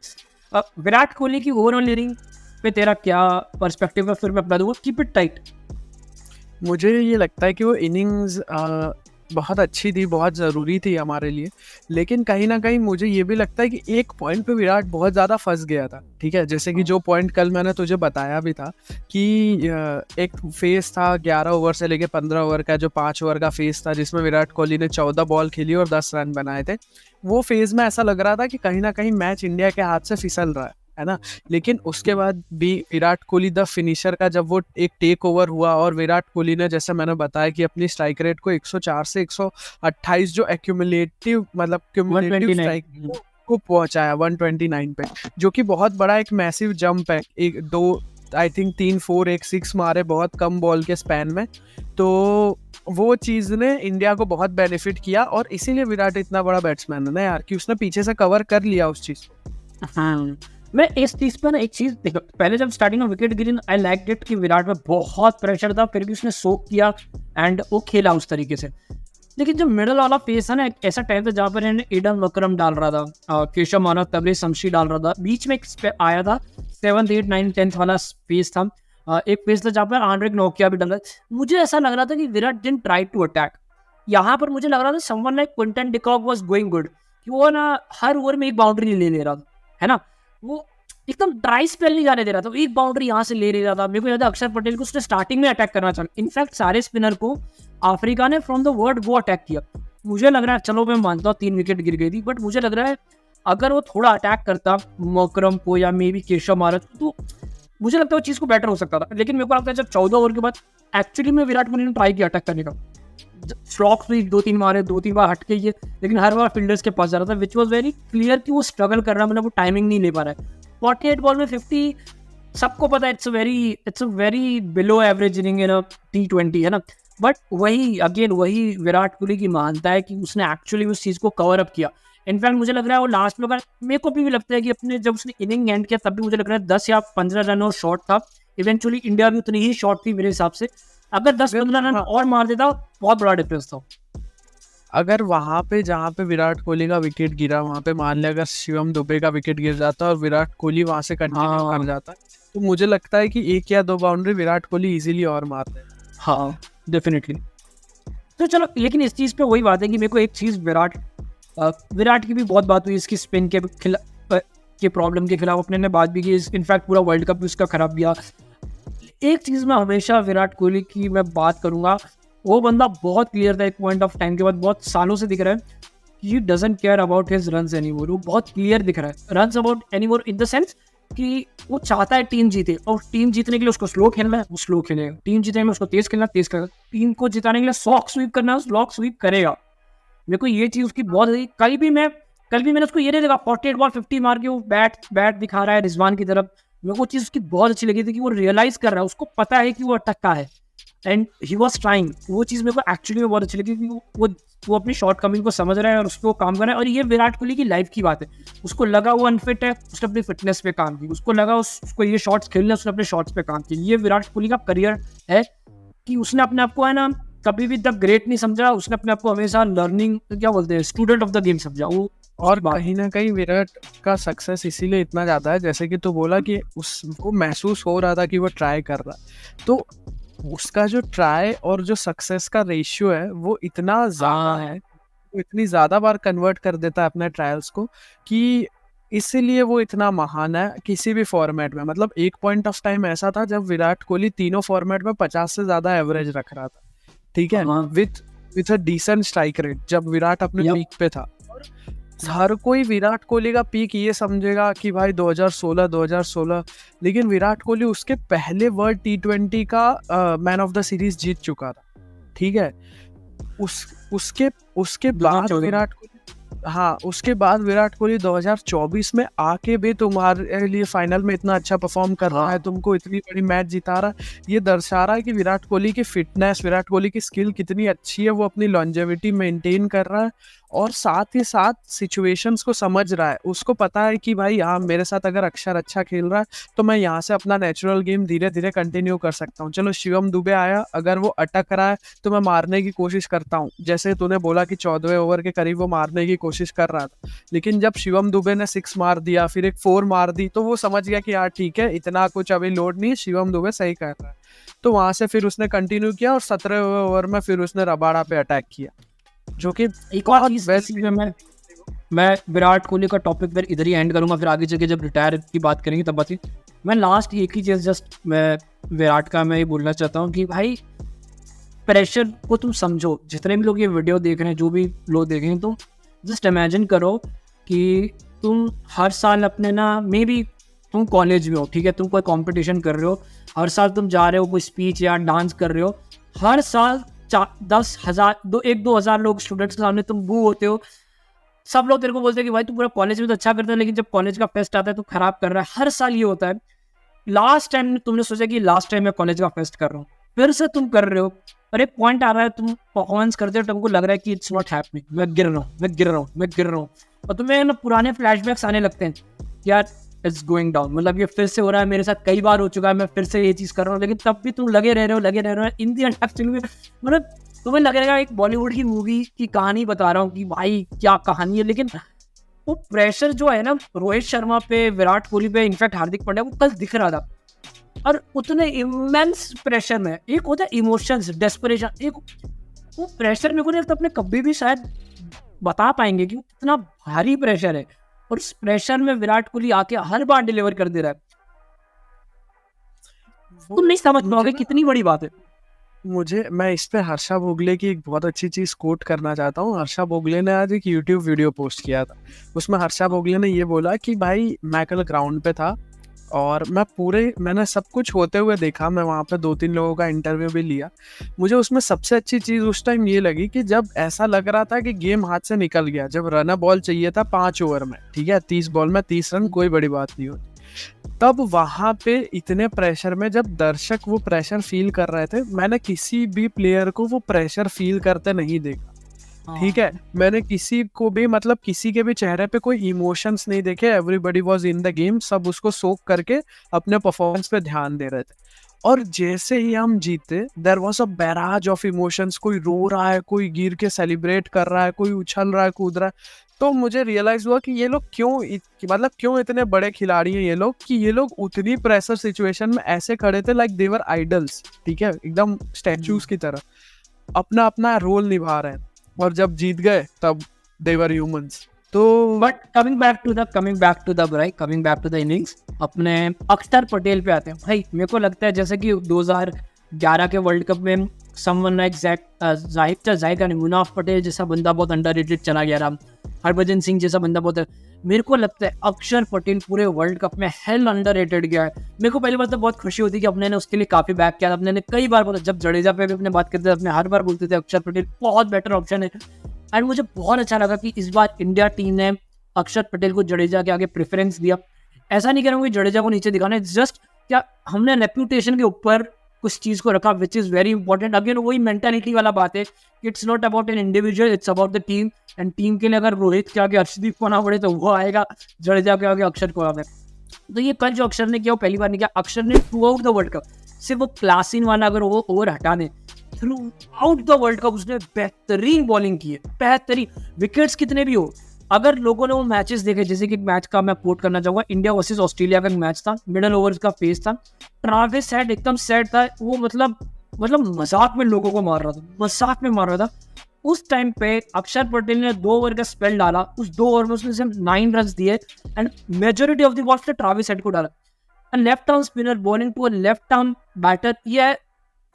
विराट कोहली की ओवरऑल इनिंग पे तेरा क्या पर्सपेक्टिव है? फिर मैं अपना दूंगा कीप इट टाइट। मुझे ये लगता है कि वो इनिंग्स बहुत अच्छी थी, बहुत ज़रूरी थी हमारे लिए, लेकिन कहीं ना कहीं मुझे ये भी लगता है कि एक पॉइंट पे विराट बहुत ज़्यादा फंस गया था। ठीक है, जैसे कि जो पॉइंट कल मैंने तुझे बताया भी था कि एक फेस था 11 ओवर से लेके 15 ओवर का, जो 5 ओवर का फेस था, जिसमें विराट कोहली ने 14 बॉल खेली और 10 रन बनाए थे। वो फेज़ में ऐसा लग रहा था कि कहीं ना कहीं मैच इंडिया के हाथ से फिसल रहा है ना। लेकिन उसके बाद भी विराट कोहली द फिनिशर का जब वो एक टेक ओवर हुआ, और विराट कोहली ने, जैसे मैंने बताया, कि अपनी स्ट्राइक रेट को 104 से 128 जो एक्यूमुलेटिव स्ट्राइक को पहुंचाया 129 पे, जो कि बहुत बड़ा एक मैसिव जंप है। एक 2 आई थिंक 3-4 एक 6 मारे बहुत कम बॉल के स्पैन में। तो वो चीज़ ने इंडिया को बहुत बेनिफिट किया और इसीलिए विराट इतना बड़ा बैट्समैन है ना यार, कि उसने पीछे से कवर कर लिया उस चीज़ को। हाँ, मैं इस चीज पर ना एक चीज देखो, पहले जब स्टार्टिंग में wicket Giri I like it कि विराट में बहुत प्रेशर था, फिर भी उसने सोक किया एंड वो खेला उस तरीके से। लेकिन जो मिडल वाला फेस है ना, एक ऐसा टाइम था जहाँ पर ईडन मकरम डाल रहा था, केशव मानव, तबरेज शमशी डाल रहा था, बीच में एक आया था 7th 8th 9th 10th वाला फेस था, एक फेस था जहाँ पर आंड्रिक नोकिया भी डाल रहा था। मुझे ऐसा लग रहा था कि Virat didn't try to attack. यहाँ पर मुझे लग रहा था someone like Quinton de Kock was going good, कि वो ना हर ओवर में एक बाउंड्री ले ले रहा था, है ना, वो एकदम ड्राई स्पेल नहीं जाने दे रहा था, एक बाउंड्री यहाँ से ले रहा था। मेरे को याद है अक्षर पटेल को उसने स्टार्टिंग में अटैक करना चाहा, इनफैक्ट सारे स्पिनर को अफ्रीका ने फ्रॉम द वर्ड वो अटैक किया। मुझे लग रहा है, चलो मैं मानता हूँ 3 विकेट गिर गई थी, बट मुझे लग रहा है अगर वो थोड़ा अटैक करता मकरम को या मे बी केशव महाराज को, तो मुझे लगता है वो चीज़ को बेटर हो सकता था। लेकिन मेरे को लगता है जब 14 ओवर के बाद एक्चुअली में विराट कोहली ने ट्राई किया अटैक करने का, स्ट्रोक्स भी 2-3 मारे, 2-3 बार हटके ये, लेकिन हर बार फील्डर्स के पास जा रहा था, विच वॉज वेरी क्लियर कि वो स्ट्रगल कर रहा है, मतलब वो टाइमिंग नहीं ले पा रहा है। 48 बॉल में 50 सबको पता है, it's a very below average inning in a T20, है ना। बट वही विराट कोहली की महानता है कि उसने एक्चुअली उस चीज़ को कवर अप किया। इनफैक्ट मुझे लग रहा है वो लास्ट में, अगर मेरे को भी लगता है कि अपने जब उसने इनिंग एंड किया तब भी मुझे लग रहा है 10 या 15 रन और शॉर्ट था। इवेंचुअली इंडिया भी उतनी ही शॉर्ट थी मेरे हिसाब से, अगर 10-15 रन और मार देता बहुत बड़ा डिफरेंस था। अगर वहां पे जहाँ पे विराट कोहली का विकेट गिरा, वहां पे मान लिया अगर शिवम दुबे का विकेट गिर जाता और विराट कोहली वहां से कंटिन्यू कर जाता, तो मुझे लगता है कि 1 या 2 बाउंड्री विराट कोहली इजीली और मारते। हाँ डेफिनेटली। तो चलो, लेकिन इस चीज़ पे वही बात है कि मेरे को एक चीज़ विराट की भी बहुत बात हुई इसकी स्पिन के प्रॉब्लम के खिलाफ, अपने ने बात भी की, इनफैक्ट पूरा वर्ल्ड कप भी उसका खराब गया। एक चीज़ मैं हमेशा विराट कोहली की मैं बात करूँगा, वो बंदा बहुत क्लियर था एक पॉइंट ऑफ टाइम के बाद, बहुत सालों से दिख रहा है he doesn't care about his runs anymore. वो बहुत क्लियर दिख रहा है runs about anymore in the sense कि वो चाहता है टीम जीते, और टीम जीतने के लिए उसको स्लो खेलना है, वो स्लो खेलेगा। टीम जीतने के लिए उसको तेज खेलना है, तेज करेगा। टीम को जिताने के लिए सॉक स्वीप करना है, लॉक स्वीप करेगा। मेरे को ये चीज़ उसकी बहुत अच्छी, कल भी मैंने उसको ये नहीं देखा 48 बॉल 50 मार के वो बैट दिखा रहा है रिजवान की तरफ। मेरे को चीज़ उसकी बहुत अच्छी लगी थी कि वो रियलाइज कर रहा है, उसको पता है कि वो अटका है एंड ही वॉज ट्राइंग। वो चीज़ मेरे को एक्चुअली में बहुत अच्छी लगी कि वो अपनी शॉर्ट कमिंग को समझ रहा है और उसको काम कर रहा है। और ये विराट कोहली की लाइफ की बात है, उसको लगा वो अनफिट है, उसने अपनी फिटनेस पे काम की, उसको लगा उसको ये शॉट्स खेलने, उसने अपने शॉट्स पे काम किया। ये विराट कोहली का करियर है कि उसने अपने आप को, है ना, कभी भी द ग्रेट नहीं समझा, उसने अपने आप को हमेशा लर्निंग, क्या बोलते हैं, स्टूडेंट ऑफ द गेम समझा। वो और कहीं ना कहीं विराट का सक्सेस इसीलिए इतना ज़्यादा है, जैसे कि तू बोला कि उसको महसूस हो रहा था कि वो ट्राई कर रहा, तो उसका जो ट्राई और जो सक्सेस का रेशियो है वो इतना ज़्यादा है, वो इतनी ज़्यादा बार कन्वर्ट कर देता है अपने ट्रायल्स को, कि इसीलिए वो इतना महान है किसी भी फॉर्मेट में। मतलब एक पॉइंट ऑफ टाइम ऐसा था जब विराट कोहली तीनों फॉर्मेट में 50 से ज़्यादा एवरेज रख रहा था, ठीक है, with a decent strike rate, जब विराट अपने पीक पे था। हर कोई विराट कोहली का पीक ये समझेगा कि भाई 2016, लेकिन विराट कोहली उसके पहले वर्ल्ड T20 का मैन ऑफ द सीरीज जीत चुका था, ठीक है। उसके बाद विराट कोहली 2024 में आके भी तुम्हारे लिए फाइनल में इतना अच्छा परफॉर्म कर रहा है, तुमको इतनी बड़ी मैच जिता रहा है। ये दर्शा रहा है कि विराट कोहली की फिटनेस, विराट कोहली की स्किल कितनी अच्छी है, वो अपनी लॉन्जेविटी मेंटेन कर रहा है और साथ ही साथ सिचुएशंस को समझ रहा है। उसको पता है कि भाई हाँ, मेरे साथ अगर अक्षर अच्छा खेल रहा है तो मैं यहाँ से अपना नेचुरल गेम धीरे धीरे कंटिन्यू कर सकता हूँ। चलो शिवम दुबे आया, अगर वो अटक रहा है तो मैं मारने की कोशिश करता हूँ, जैसे तूने बोला कि 14वें ओवर के करीब वो मारने की कोशिश कर रहा था, लेकिन जब शिवम दुबे ने 6 मार दिया, फिर एक 4 मार दी, तो वो समझ गया कि यार ठीक है, इतना कुछ अभी लोड नहीं है, शिवम दुबे सही कर रहा है। तो वहां से फिर उसने कंटिन्यू किया और 17वें ओवर में फिर उसने रबाड़ा पे अटैक किया, जो कि एक और चीज़ मैं विराट कोहली का टॉपिक फिर इधर ही एंड करूंगा, फिर आगे चल के जब रिटायर की बात करेंगे तब बात। मैं लास्ट एक ही चीज़ जस्ट मैं विराट का मैं ये बोलना चाहता हूँ कि भाई प्रेशर को तुम समझो। जितने भी लोग ये वीडियो देख रहे हैं, जो भी लोग देख रहे हैं, तो जस्ट इमेजिन करो कि तुम हर साल अपने ना, मे बी तुम कॉलेज में हो, ठीक है, तुम कोई कंपटीशन कर रहे हो, हर साल तुम जा रहे हो, कोई स्पीच या डांस कर रहे हो, हर साल 10,000 1-2 हज़ार लोग स्टूडेंट्स के सामने तुम बू होते हो। सब लोग तेरे को बोलते हैं कि भाई तू पूरा कॉलेज में तो अच्छा करता है, लेकिन जब कॉलेज का फेस्ट आता है तो खराब कर रहा है। हर साल ये होता है। लास्ट टाइम तुमने सोचा कि लास्ट टाइम मैं कॉलेज का फेस्ट कर रहा हूँ, फिर से तुम कर रहे हो, और एक पॉइंट आ रहा है, तुम परफॉर्मेंस करते हो, तुमको लग रहा है कि इट्स नॉट हैपनिंग, मैं गिर रहा हूँ, मैं गिर रहा हूँ, मैं गिर रहा हूँ, और तुम्हें ना पुराने फ्लैशबैक्स आने लगते हैं, यार इट्स गोइंग डाउन, मतलब ये फिर से हो रहा है, मेरे साथ कई बार हो चुका है, मैं फिर से ये चीज़ कर रहा हूँ, लेकिन तब भी तुम लगे रह रहे हो इन दी एंड एक्चुअली में, मतलब तुम्हें लगेगा एक बॉलीवुड की मूवी की कहानी बता रहा हूँ कि भाई क्या कहानी है, लेकिन वो प्रेशर जो है ना रोहित शर्मा पे, विराट कोहली पे, इनफैक्ट हार्दिक पांड्या, वो कल दिख रहा था, और उतने इमेंस प्रेशर में, एक होता है इमोशंस, डेस्परेशन, एक वो प्रेशर मेरे को नहीं लगता अपने कभी भी शायद बता पाएंगे कि कितना भारी प्रेशर है, और उस प्रेशर में विराट कोहली आके हर बार डिलीवर कर दे रहा है, तुम नहीं समझ पाओगे कितनी बड़ी बात है। मैं इस पे हर्षा भोगले की एक बहुत अच्छी चीज कोट करना चाहता हूँ। हर्षा भोगले ने आज एक यूट्यूब वीडियो पोस्ट किया था, उसमें हर्षा भोगले ने ये बोला कि भाई मैं कल ग्राउंड पे था और मैंने सब कुछ होते हुए देखा, मैं वहाँ पे 2-3 लोगों का इंटरव्यू भी लिया। मुझे उसमें सबसे अच्छी चीज़ उस टाइम ये लगी कि जब ऐसा लग रहा था कि गेम हाथ से निकल गया, जब रन बॉल चाहिए था 5 ओवर में, ठीक है, 30 बॉल में 30 रन, कोई बड़ी बात नहीं होती, तब वहाँ पे इतने प्रेशर में जब दर्शक वो प्रेशर फील कर रहे थे, मैंने किसी भी प्लेयर को वो प्रेशर फील करते नहीं देखा, ठीक है, मैंने किसी को भी, मतलब किसी के भी चेहरे पे कोई इमोशंस नहीं देखे, everybody was in the game, सब उसको सोक करके अपने परफॉर्मेंस पे ध्यान दे रहे थे। और जैसे ही हम जीते, there was a barrage of emotions, कोई रो रहा है, कोई गिर के सेलिब्रेट कर रहा है, कोई उछल रहा है, कूद रहा है। तो मुझे रियलाइज हुआ कि ये लोग क्यों इतने बड़े खिलाड़ी हैं ये लोग, कि ये लोग उतनी प्रेशर सिचुएशन में ऐसे खड़े थे लाइक देवर आइडल्स, ठीक है, एकदम स्टैचूज की तरह अपना अपना रोल निभा रहे हैं, और जब जीत गए तब देवर ह्यूमंस। तो but coming back to the innings, अपने अक्षर पटेल पे आते हैं भाई। मेरे को लगता है जैसे कि 2011 के वर्ल्ड कप में समवन लाइक जाहिद मुनाफ पटेल जैसा बंदा बहुत अंडररेटेड चला गया था, हरभजन सिंह जैसा बंदा बहुत, मेरे को लगता है अक्षर पटेल पूरे वर्ल्ड कप में हेल अंडररेटेड गया है। मेरे को पहली बार तो बहुत खुशी होती है कि अपने ने उसके लिए काफ़ी बैक किया था, अपने ने कई बार बोला, जब जडेजा पे भी अपने बात करते थे, अपने हर बार बोलते थे अक्षर पटेल बहुत बेटर ऑप्शन है, एंड मुझे बहुत अच्छा लगा कि इस बार इंडिया टीम ने अक्षर पटेल को जडेजा के आगे प्रेफरेंस दिया। ऐसा नहीं कह रहा हूँ कि जडेजा को नीचे दिखाना है, जस्ट क्या हमने रेप्यूटेशन के ऊपर कुछ चीज़ को रखा, which is very important. Again वही मेंटालिटी वाला बात है, it's not about an individual, it's about the team, and team के लिए अगर रोहित के आगे अर्शदीप को ना पड़े तो वो आएगा, जडेजा के आगे अक्षर को आगे। तो ये कल जो अक्षर ने किया वो पहली बार नहीं किया। अक्षर ने through out the world cup, सिर्फ वो क्लासिन वाला अगर वो ओवर हटा दें, through out the world cup उसने बेहतरीन बॉलिंग की है, बेहतरीन, विकेट्स कितने भी हो। अगर लोगों ने वो मैचेस देखे, जैसे कि मैच का मैं कोट करना चाहूँगा, इंडिया वर्सेस ऑस्ट्रेलिया का एक मैच था, मिडल ओवर्स का फेस था, ट्राविस हेड एकदम सेट था, वो मतलब मजाक में लोगों को मार रहा था, मजाक में मार रहा था। उस टाइम पे अक्षर पटेल ने 2 ओवर का स्पेल डाला, उस 2 ओवर में उसने सिर्फ 9 रन दिए, and majority of the balls ने ट्राविस हेड को डाला। And left arm spinner bowling to a left arm batter, ये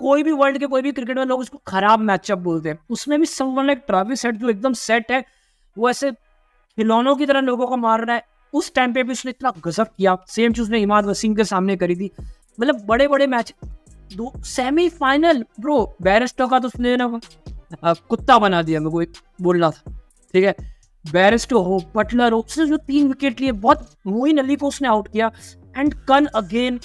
कोई भी वर्ल्ड के कोई भी क्रिकेट में लोग उसको खराब मैचअप बोलते हैं, उसमें भी समवन लाइक ट्राविस हेड जो एकदम सेट है, वो ऐसे खिलौनों की तरह लोगों को मार रहा है। उस टाइम पे भी उसने इतना गजब किया, सेम चीज उसने इमाद वसीम के सामने करी थी। मतलब बड़े बड़े मैच, 2 सेमीफाइनल ब्रो, बैरिस्टो का तो उसने ना कुत्ता बना दिया, मेरे को बोलना था, ठीक है, बैरिस्टो हो, बटलर हो, उसने जो 3 विकेट लिए, बहुत, मोइन अली को उसने आउट किया, एंड कल अगेन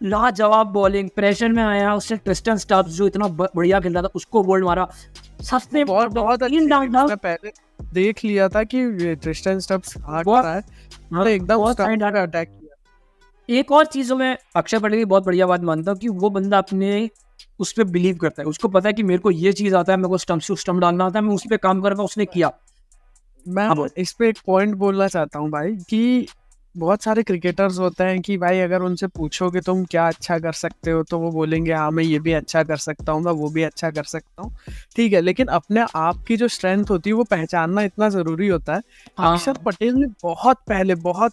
लाजवाब बॉलिंग, प्रेशर में आया, उसने ट्रिस्टन स्टब्स जो इतना बढ़िया खेल रहा था उसको बोल्ड मारा, सस्ते बहुत पहले देख लिया था कि ट्रिस्टन स्टब्स हार्ड रहा है, मतलब एकदम अटैक किया। एक और चीज़ों में अक्षर पटेल की बहुत बढ़िया बात मानता हूँ कि वो बंदा अपने उस पर बिलीव करता है, उसको पता है कि मेरे को ये चीज़ आता है, मेरे को स्टम्प डालना आता है, मैं उस पर काम कर रहा हूँ, उसने किया। मैं इस पे एक पॉइंट बोलना चाहता हूँ भाई, कि बहुत सारे क्रिकेटर्स होते हैं कि भाई अगर उनसे पूछोगे तुम क्या अच्छा कर सकते हो, तो वो बोलेंगे हाँ मैं ये भी अच्छा कर सकता हूँ, मैं वो भी अच्छा कर सकता हूँ, ठीक है, लेकिन अपने आप की जो स्ट्रेंथ होती है वो पहचानना इतना ज़रूरी होता है। अक्षर पटेल ने बहुत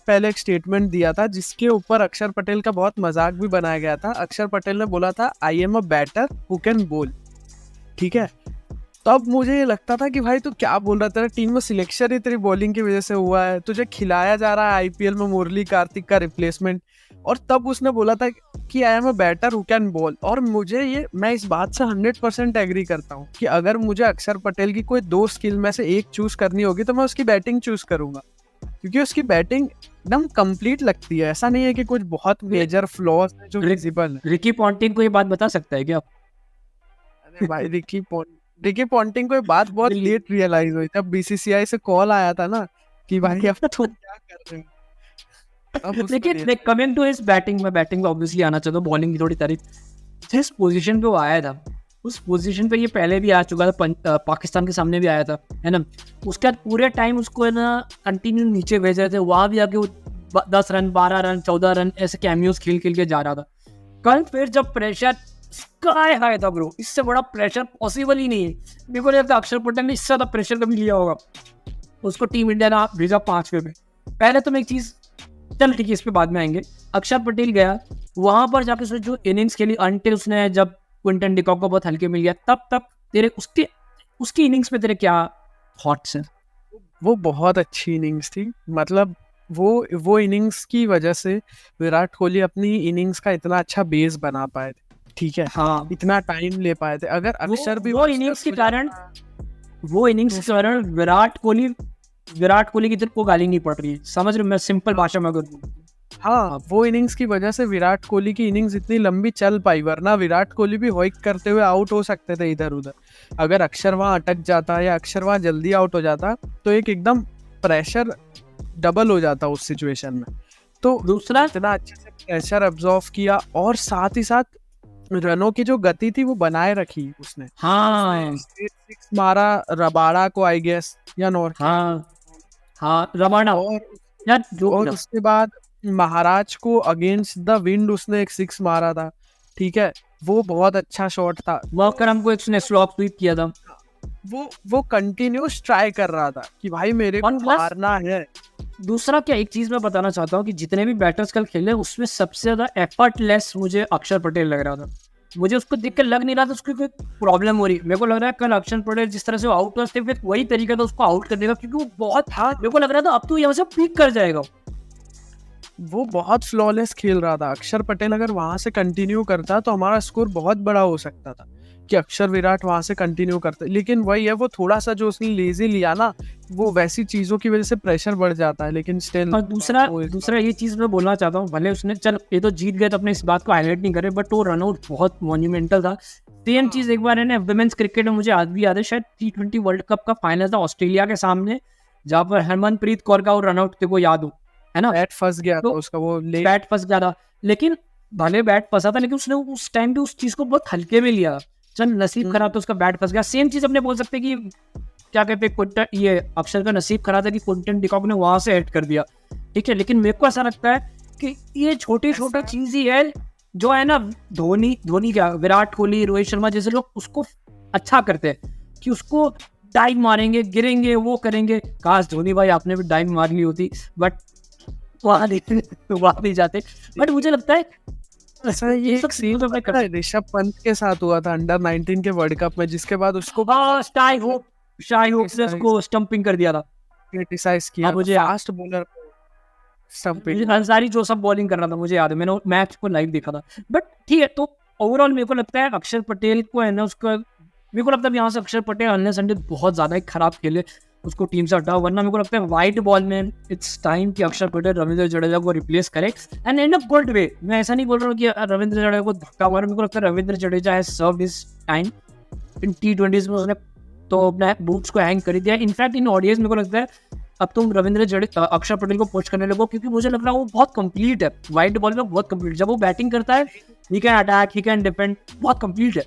पहले एक स्टेटमेंट दिया था, जिसके ऊपर अक्षर पटेल का बहुत मजाक भी बनाया गया था। अक्षर पटेल ने बोला था, I am a batter who can bowl, ठीक है। तब मुझे ये लगता था कि भाई तू क्या बोल रहा, तेरा टीम में सिलेक्शन ही तेरी बॉलिंग की वजह से हुआ है, तुझे खिलाया जा रहा है आईपीएल में मुरली कार्तिक का रिप्लेसमेंट, और तब उसने बोला था कि I am a batter who can bowl. और मैं इस बात से 100% एग्री करता हूँ कि अगर मुझे अक्षर पटेल की कोई 2 स्किल में से एक चूज करनी होगी तो मैं उसकी बैटिंग चूज करूंगा, क्योंकि उसकी बैटिंग एकदम कंप्लीट लगती है, ऐसा नहीं है कि कुछ बहुत मेजर फ्लॉज है जो विजिबल है। रिकी पॉन्टिंग को ये बात बता सकता है क्या? अरे भाई रिकी पॉन्टिंग को ये बात बहुत दिल्ली। लेट रियलाइज हुई, तब बीसीसीआई से कॉल आया था ना कि भाई अब तुम क्या कर रहे हो, अब उसको लेकिन कमिंग टू हिज बैटिंग, मैं बैटिंग में ऑब्वियसली आना चाहता हूँ, बॉलिंग की थोड़ी तारीफ। जिस पोजीशन पे वो आया था, उस पोजीशन पे ये पहले भी आ चुका था, पाकिस्तान के सामने भी आया था, है ना। उसके बाद पूरे टाइम उसको है ना कंटिन्यू नीचे भेज रहे थे, वहाँ भी आके वो 10 रन 12 रन 14 रन ऐसे कैमियोज खेल खेल के जा रहा था। कल फिर जब प्रेशर स्काई हाई था ब्रो, इससे बड़ा प्रेशर पॉसिबल ही नहीं है। मेरे को नहीं लगता अक्षर पटेल ने इससे ज़्यादा प्रेशर कभी लिया होगा। उसको टीम इंडिया ने भेजा 5वें पे। पहले तो मैं एक चीज़, चल ठीक है इस पे बाद में आएंगे। अक्षर पटेल गया वहां पर जाके उसने जो इनिंग्स खेली, अंटिल उसने जब क्विंटन डिकॉक को बहुत हल्के मिल गया, तब तेरे उसकी इनिंग्स पे तेरे क्या थॉट्स हैं? वो बहुत अच्छी इनिंग्स थी, मतलब वो इनिंग्स की वजह से विराट कोहली अपनी इनिंग्स का इतना अच्छा बेस बना पाए थे, ठीक है। हाँ, इतना टाइम ले पाए थे। अगर अक्षर भी वो इनिंग्स के कारण, विराट कोहली की तरफ को गाली नहीं पड़ रही है, समझ रहे हो? मैं सिंपल भाषा में अगर बोलूं। हाँ, वो इनिंग्स की वजह से विराट कोहली की इनिंग्स इतनी लंबी चल पाई, वरना विराट कोहली भी होइक करते हुए आउट हो सकते थे इधर उधर। अगर अक्षर वहां अटक जाता या अक्षर वहां जल्दी आउट हो जाता तो एक एकदम प्रेशर डबल हो जाता उस सिचुएशन में। तो दूसरा, इतना अच्छे से प्रेशर अब्जॉर्व किया और साथ ही साथ रनों की जो गति थी वो बनाए रखी उसने। हाँ सिक्स मारा रबाड़ा को, आई गेस, या नॉर, हाँ रबाडा, यार जो और उसके बाद महाराज को अगेंस्ट द विंड उसने एक 6 मारा था, ठीक है। वो बहुत अच्छा शॉट था। मकरम को एक उसने स्लॉप स्वीप किया था। वो कंटिन्यूस ट्राई कर रहा था कि भाई मेरे को मारना है। दूसरा क्या, एक चीज मैं बताना चाहता हूँ कि जितने भी बैटर्स कल खेले उसमें सबसे ज्यादा एफर्टलेस मुझे अक्षर पटेल लग रहा था। मुझे उसको देख कर लग नहीं रहा था उसकी कोई प्रॉब्लम हो रही। मेरे को लग रहा है कल अक्षर पटेल जिस तरह से आउट हुआ फिर वही तरीका था उसको आउट करने का, क्योंकि वो बहुत, मेरे को लग रहा था अब तो यहाँ से पीक कर जाएगा। वो बहुत फ्लॉलेस खेल रहा था। अक्षर पटेल अगर वहां से कंटिन्यू करता तो हमारा स्कोर बहुत बड़ा हो सकता था कि अक्षर विराट वहां से कंटिन्यू करते, लेकिन वही है, वो थोड़ा सा जो उसने लेजी लिया ना, वो वैसी चीजों की वजह से प्रेशर बढ़ जाता है। लेकिन स्टिल, और दूसरा ये चीज मैं बोलना चाहता हूँ, भले उसने चल ये तो जीत गए तो अपने इस बात को हाईलाइट नहीं करे, बट वो रनआउट बहुत मॉन्यूमेंटल था। सेम चीज एक बार है ना वुमेन्स क्रिकेट में, मुझे आज भी याद है, शायद T20 वर्ल्ड कप का फाइनल था ऑस्ट्रेलिया के सामने, जहाँ पर हरमनप्रीत कौर का वो रनआउट तेरे को याद हो, है ना, बैट फंस गया था उसका, वो बैट फंस गया था। लेकिन भले बैट फंसा था लेकिन उसने उस टाइम पे उस चीज को बहुत हल्के में लिया। चल नसीब खराब तो उसका बैट फंस गया। सेम चीज अपने बोल सकते हैं कि क्या कहते हैं, ये अक्षर का नसीब खराब था कि क्विंटन डिकॉक ने वहां से हिट कर दिया, ठीक है। लेकिन मेरे को ऐसा लगता है कि ये छोटी छोटा चीज ही है जो है ना, धोनी क्या, विराट कोहली, रोहित शर्मा जैसे लोग उसको अच्छा करते हैं कि उसको डाइव मारेंगे, गिरेंगे, वो करेंगे। काश धोनी भाई आपने भी डाइव मार ली होती, बट वहां नहीं जाते। बट मुझे लगता है ऐसा ये एक सीन तो ऋषभ पंत के साथ हुआ था अंडर 19 के वर्ल्ड कप में, जिसके बाद उसको शाई होप ने उसको स्टंपिंग कर दिया था, क्रिटिसाइज किया। मुझे फास्ट बॉलर स्टंपिंग, अंसारी जो सब बॉलिंग कर रहा था, मुझे याद है, मैंने मैच को लाइव देखा था। बट ठीक है, तो ओवरऑल मेरे को लगता है अक्षर पटेल को है ना, उसका मेरे को लगता है यहाँ से अक्षर पटेल अन्य संडे बहुत ज्यादा ही खराब खेले, उसको टीम से हटाओ, वरना मेरे को लगता है वाइट बॉल में इट्स टाइम कि अक्षर पटेल रविंद्र जडेजा को रिप्लेस करे and in a good way. मैं ऐसा नहीं बोल रहा हूँ कि रविंद्र जडेजा को धक्का मारे, मेरे को लगता है Ravindra Jadeja has served his time in T20s में, उसने तो अपने बूट्स को हैंग कर दिया। इनफैक्ट इन ऑडियंस मेरे को लगता है अब तुम अक्षर पटेल को पुश करने लगो, क्योंकि मुझे लग रहा है वो बहुत कंप्लीट है वाइट बॉल में, बहुत कंप्लीट। जब वो बैटिंग करता है he can attack, he can defend, बहुत कंप्लीट है।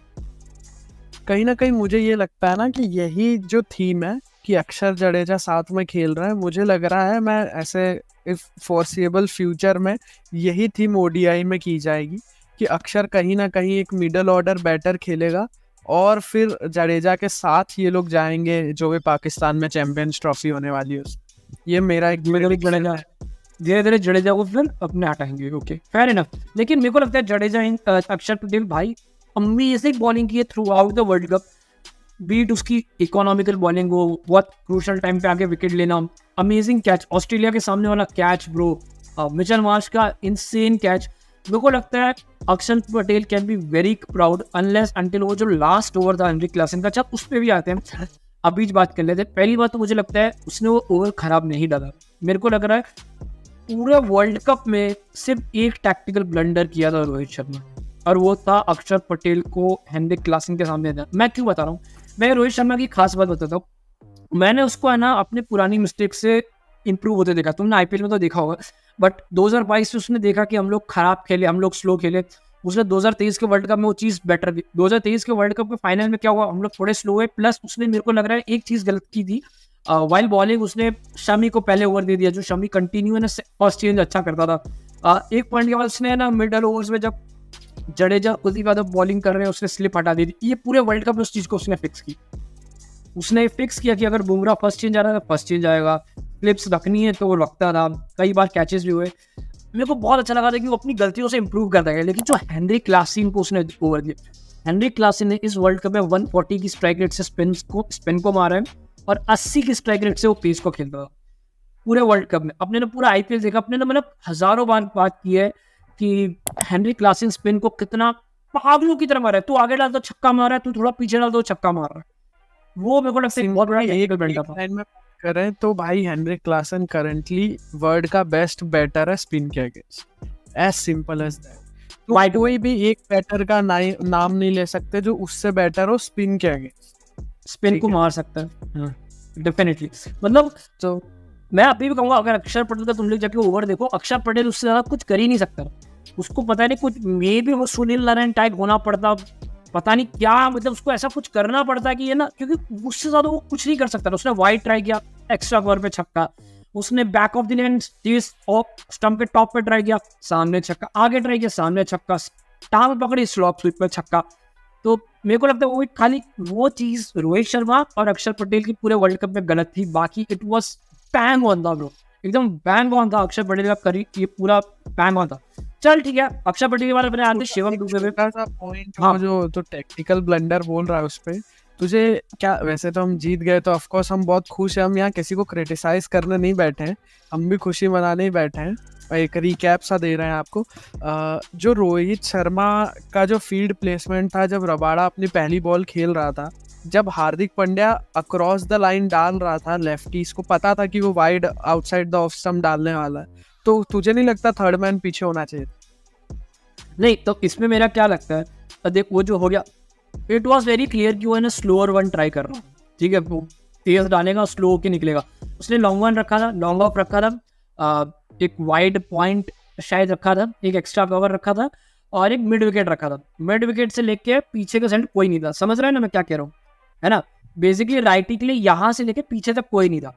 कहीं ना कहीं मुझे ये लगता है ना कि यही जो थीम है कि अक्षर जडेजा साथ में खेल रहा है, मुझे लग रहा है मैं ऐसे फोर्सिएबल फ्यूचर में यही थीम ODI में की जाएगी कि अक्षर कहीं ना कहीं एक मिडल ऑर्डर बैटर खेलेगा और फिर जडेजा के साथ ये लोग जाएंगे जो भी पाकिस्तान में चैंपियंस ट्रॉफी होने वाली है। ये मेरा एक जडेजा धीरे धीरे जडेजा को फिर अपने हटाएंगे, ओके फेयर इनफ। लेकिन मेरे को लगता है जडेजा अक्षर पटेल भाई अमेजिंग बॉलिंग की है throughout the world cup, be it उसकी इकोनॉमिकल बॉलिंग हो, बहुत क्रूशल टाइम पे आके विकेट लेना, अमेजिंग कैच, ऑस्ट्रेलिया के सामने वाला कैच ब्रो, मिचेल मार्श का इनसेन कैच। मेरे को लगता है अक्षर Patel can be very proud unless until वो जो लास्ट ओवर था हेनरी क्लासन का, जब उस पर भी आते हैं अभी बात कर लेते हैं। पहली बात तो मुझे लगता है उसने वो ओवर खराब नहीं डाला। मेरे को लग रहा है पूरे वर्ल्ड कप में सिर्फ एक टैक्टिकल ब्लंडर किया था रोहित शर्मा, और वो था अक्षर पटेल को हेनरिक क्लासन के सामने था। मैं क्यों बता रहा हूँ, मैं रोहित शर्मा की खास बात बताता हूँ। मैंने उसको है ना अपने पुरानी मिस्टेक से इंप्रूव होते देखा। तुमने आईपीएल में तो देखा होगा, बट 2022 में उसने देखा कि हम लोग खराब खेले, हम लोग स्लो खेले। उसने 2023 के वर्ल्ड कप में वो चीज़ बेटर की। 2023 के वर्ल्ड कप के फाइनल में क्या हुआ, हम लोग थोड़े स्लो हुए, प्लस उसने मेरे को लग रहा है एक चीज़ गलत की थी। वाइल बॉलिंग उसने शमी को पहले ओवर दे दिया, जो शमी कंटिन्यू है ना फर्स्ट चेंज अच्छा करता था। एक पॉइंट के बाद उसने ना मिडल ओवर्स में जब जडेजा कुलदीप यादव बॉलिंग कर रहे हैं उसने स्लिप हटा दी थी। ये पूरे वर्ल्ड कप में उस चीज़ को उसने फिक्स की। उसने फिक्स किया कि अगर बुमराह फर्स्ट चेंज आ रहा है तो फर्स्ट चेंज आएगा, क्लिप्स रखनी है तो वो रखता था। कई बार कैचेस भी हुए। मेरे को बहुत अच्छा लगा था कि वो अपनी गलतियों से इंप्रूव करता गया। लेकिन जो हेनरिक क्लासन को उसने ओवर दिया, हेनरिक क्लासन ने इस वर्ल्ड कप में 140 की स्ट्राइक रेट से स्पिन को मारा है, और 80 की स्ट्राइक रेट से वो पेस को खेलता था पूरे वर्ल्ड कप में। अपने ने पूरा आईपीएल देखा, अपने ने मतलब हजारों बार बात की है कि हेनरिक क्लासन स्पिन को कितना पागलों की तरह मारा है। तू आगे डाल तो छक्का मारा है, तू थोड़ा पीछे डाल तो छक्का मार रहा है। वो मेरे को लगता है बहुत बड़ा एक बेल्ट था। लाइन में करें तो भाई हेनरिक क्लासन करंटली वर्ल्ड का बेस्ट बैटर है स्पिन के against, as simple as that. तो कोई भी एक बैटर का नाम नहीं ले सकते जो उससे बेटर हो स्पिन के अगेंस्ट। स्पिन को मार सकता है डेफिनेटली। मतलब तो मैं अभी भी कहूँगा, अगर अक्षर पटेल का तुम लोग जाके ओवर देखो, अक्षर पटेल उससे ज़्यादा कुछ कर ही नहीं सकता। उसको पता नहीं कुछ मे भी वो सुनील नारायण टाइप होना पड़ता, पता नहीं क्या, मतलब उसको ऐसा कुछ करना पड़ता कि ये ना, क्योंकि उससे ज़्यादा वो कुछ नहीं कर सकता। उसने वाइड ट्राई किया, एक्स्ट्रा कवर पे छक्का। उसने back of the lane stump के टॉप पे ट्राई किया, सामने छक्का। आगे ट्राई किया, सामने छक्का। टांग पकड़ी, स्लॉप स्वीप पे छक्का। तो मेरे को लगता है वो खाली वो चीज़ रोहित शर्मा और अक्षर पटेल की पूरे वर्ल्ड कप में गलत थी। बाकी इट वॉज बैंग ऑन था ब्रो, एकदम बैंग ऑन था। अक्षर पटेल का करी ये पूरा बैंग ऑन था। चल ठीक है, अक्षर पटेल के बारे में आते शिवम दुबे पे। पॉइंट हाँ, जो तो टेक्निकल ब्लंडर बोल रहा है उस पे तुझे क्या, वैसे तो हम जीत गए तो ऑफ कोर्स हम बहुत खुश हैं। हम यहाँ किसी को क्रिटिसाइज करने नहीं बैठे हैं, हम भी खुशी मनाने ही बैठे हैं। एक रिकैप सा दे रहे हैं आपको। जो रोहित शर्मा का जो फील्ड प्लेसमेंट था जब रबाड़ा अपनी पहली बॉल खेल रहा था, जब Hardik Pandya across the line डाल रहा था लेफ्टी, इसको पता था कि वो wide outside the off stump डालने वाला है, तो तुझे नहीं लगता थर्ड मैन पीछे होना चाहिए? नहीं, तो इसमें मेरा क्या लगता है, देख वो जो हो गया, इट वॉज वेरी क्लियर कि वो है ना स्लोअर वन ट्राई कर रहा, ठीक है, वो तेज डालेगा, स्लो होके निकलेगा। उसने लॉन्ग वन रखा था, लॉन्ग ऑफ रखा था, एक वाइड पॉइंट शायद रखा था, एक एक्स्ट्रा कवर रखा था, और एक मिड विकेट रखा था। मिड विकेट से लेके पीछे के साइड कोई नहीं था। समझ रहे हैं ना मैं क्या कह रहा हूँ, है ना? बेसिकली राइटी के लिए यहाँ से लेके पीछे तक कोई नहीं था।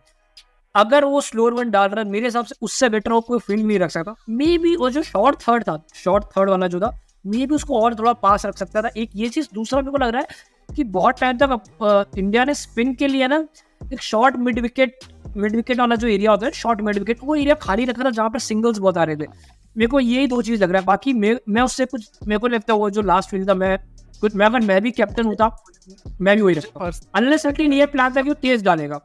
अगर वो स्लोअर वन डाल रहा है, मेरे हिसाब से उससे बेटर वो कोई फील्ड नहीं रख सकता। मे बी वो जो शॉर्ट थर्ड था, शॉर्ट थर्ड वाला जो था, मे बी उसको और थोड़ा पास रख सकता था। एक ये चीज़। दूसरा मेरे को लग रहा है कि बहुत टाइम तक इंडिया ने स्पिन के लिए ना एक शॉर्ट मिड विकेट वाला जो एरिया होता है, शॉर्ट मिड विकेट, वो एरिया खाली रखा था जहाँ पर सिंगल्स बहुत आ रहे थे। मेरे को यही दो चीज़ लग रहा है। बाकी मैं उससे कुछ, मेरे को लगता है वो जो लास्ट फील्ड था, अगर मैं भी कैप्टन होता मैं भी वही रखता। अनलेस ये प्लान था कि वो तेज डालेगा।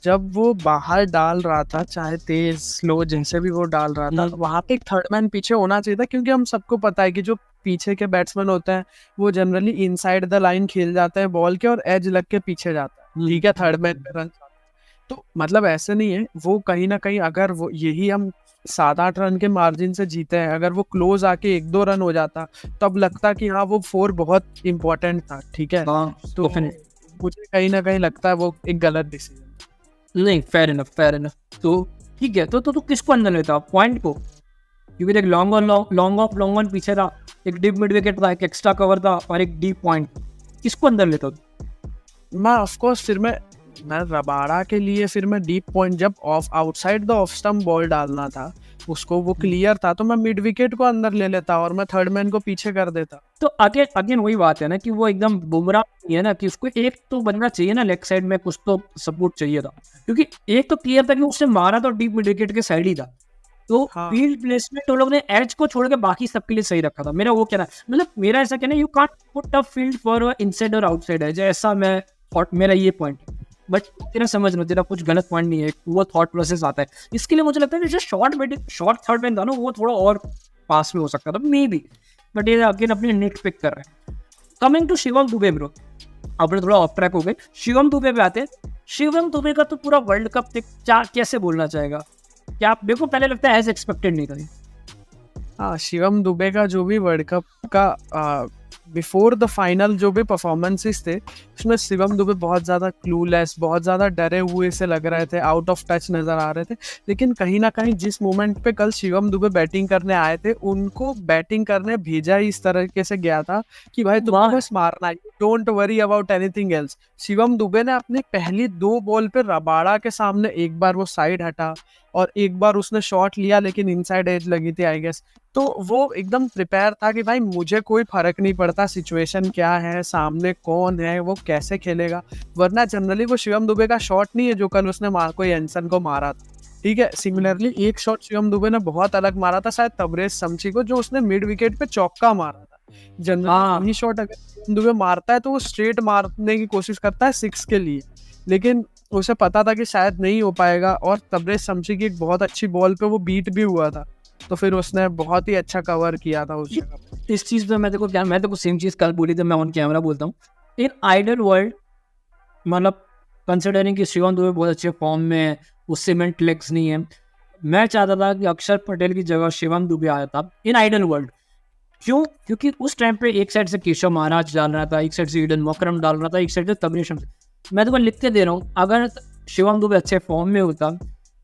जब वो बाहर डाल रहा था, चाहे तेज स्लो जैसे भी वो डाल रहा था, वहां पे एक थर्ड मैन पीछे होना चाहिए था, क्योंकि हम सबको पता है कि जो पीछे के बैट्समैन होते हैं वो जनरली इनसाइड द लाइन खेल जाते हैं बॉल के और एज लग के पीछे जाता है, ठीक है, थर्ड मैन पे रन। तो मतलब ऐसे नहीं है, वो कहीं ना कहीं अगर वो यही हम 7-8 रन के मार्जिन से जीते हैं, अगर वो क्लोज आके 1-2 रन हो जाता तब लगता कि हाँ वो 4 बहुत इंपॉर्टेंट था, ठीक है। तो मुझे कहीं ना कहीं लगता है वो एक गलत डिसीजन। नहीं, फेयर इनफ। तो ठीक है, तो तू किसको अंदर लेता पॉइंट को? क्योंकि एक लॉन्ग वन पीछे था, एक डीप मिड विकेट था, एक एक्स्ट्रा कवर था और एक डीप पॉइंट। किसको अंदर लेता? मैं ऑफ कोर्स फिर मैं रबाड़ा के लिए फिर मैं डीप पॉइंट, जब of outside the off stump ball डालना था उसको, वो क्लियर था, तो मैं मिड विकेट को अंदर ले लेता और मैं थर्ड मैन को पीछे कर देता। तो अगेन वही बात है ना कि वो एकदम बुमराह है ना, कि उसको एक तो बनना चाहिए ना, लेग साइड में कुछ तो सपोर्ट चाहिए था, क्योंकि एक तो क्लियर था कि उसने मारा तो डीप मिड विकेट के साइड ही था। तो फील्ड प्लेसमेंट वो लोग ने एज को छोड़ के बाकी सबके लिए सही रखा था। मेरा वो कहना, मतलब मेरा ऐसा कहना, you can't put a field for inside और आउटसाइड है, जैसा मैं थॉट, मेरा ये पॉइंट। बट तेरा समझ लो, तेरा कुछ गलत पॉइंट नहीं है, वो थॉट प्रोसेस आता है। इसके लिए मुझे लगता है जो शॉर्ट थर्ड मैन था ना, वो थोड़ा और पास में हो सकता था मे बी, बट ये अगेन अपनी नेट पिक कर रहे हैं। Coming to Shivam Dube bro, अपने थोड़ा ऑफ ट्रैक हो गए, शिवम दुबे पे आते हैं। शिवम दुबे का तो पूरा वर्ल्ड कप क्या कैसे बोलना चाहेगा, क्या आप मेरे को पहले लगता है एज एक्सपेक्टेड नहीं था ये। हाँ, शिवम दुबे का जो भी वर्ल्ड कप का बिफोर द फाइनल जो भी परफॉर्मेंसेस थे, उसमें शिवम दुबे बहुत ज़्यादा क्लूलेस, बहुत ज़्यादा डरे हुए से लग रहे थे, आउट ऑफ टच नज़र आ रहे थे। लेकिन कहीं ना कहीं जिस मोमेंट पे कल शिवम दुबे बैटिंग करने आए थे, उनको बैटिंग करने भेजा ही इस तरीके से गया था कि भाई तुमको बस मारना है, don't worry about anything else. Shivam Dubey ने अपनी पहली 2 बॉल पे रबाड़ा के सामने एक बार वो साइड हटा और एक बार उसने शॉट लिया, लेकिन इनसाइड एज लगी थी आई गेस। तो वो एकदम प्रिपेयर था कि भाई मुझे कोई फर्क नहीं पड़ता सिचुएशन क्या है, सामने कौन है, वो कैसे खेलेगा। वरना जनरली वो शिवम दुबे का शॉट नहीं है जो कल उसने कोई एंसन को मारा था, ठीक है। सिमिलरली एक शॉट शिवम दुबे ने बहुत अलग मारा था, शायद तबरेज शमशी को, जो उसने मिड विकेट पे चौका मारा था। जनरली शॉट अगर शिवम दुबे मारता है तो वो स्ट्रेट मारने की कोशिश करता है 6 के लिए, लेकिन उसे पता था कि शायद नहीं हो पाएगा। और तबरेज शमशी की एक बहुत अच्छी बॉल पे वो बीट भी हुआ था, तो फिर उसने बहुत ही अच्छा कवर किया था उस जगह। इस चीज़ पे मैं देखो सेम चीज़ कल बोली थी, मैं ऑन कैमरा बोलता हूँ। इन आइडल वर्ल्ड, मतलब कंसिडरिंग कि शिवम दुबे बहुत अच्छे फॉर्म में है, वो सीमेंट लेग्स नहीं है, मैं चाहता था कि अक्षर पटेल की जगह शिवम दुबे आया था इन आइडल वर्ल्ड। क्यों? क्योंकि उस टाइम पे एक साइड से केशव महाराज डाल रहा था, एक साइड से ईडन मोकरम डाल रहा था, एक साइड से तबरेज शमशी। मैं तो लिख के दे रहा हूँ, अगर शिवम दुबे अच्छे फॉर्म में होता,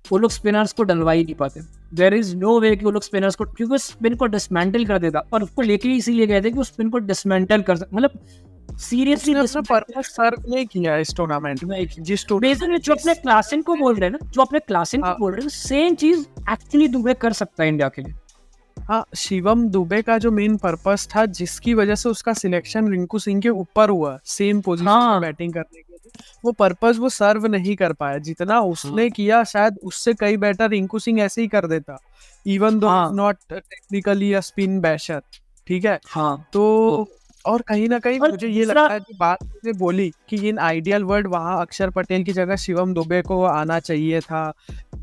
वो लोग स्पिनर्स को डलवा ही नहीं पाते। देयर इज नो वे कि वो लोग स्पिनर्स को, क्योंकि स्पिन को डिसमेंटल कर देता, और उसको लेके ही इसीलिए गए थे कि उस स्पिन को डिसमेंटल कर सकते, मतलब सीरियसली पर्पस सर्व नहीं किया इस टूर्नामेंट में। जिस बेसिकली जो अपने क्लासिन को बोल रहे हैं ना, जो अपने क्लासिन को बोल रहे हैं, सेम चीज एक्चुअली दुबे कर सकता है इंडिया के लिए। हाँ, शिवम दुबे का जो मेन पर्पस था, जिसकी वजह से उसका सिलेक्शन रिंकू सिंह के ऊपर हुआ सेम पोजीशन में बैटिंग करने के लिए, वो पर्पस वो सर्व नहीं कर पाया जितना उसने किया। शायद उससे कई बेटर रिंकू सिंह ऐसे ही कर देता, even though not technically a spin basher, ठीक है। तो और कहीं ना कहीं मुझे ये लगता है कि बात ने बोली कि इन आइडियल वर्ल्ड वहाँ अक्षर पटेल की जगह शिवम दुबे को आना चाहिए था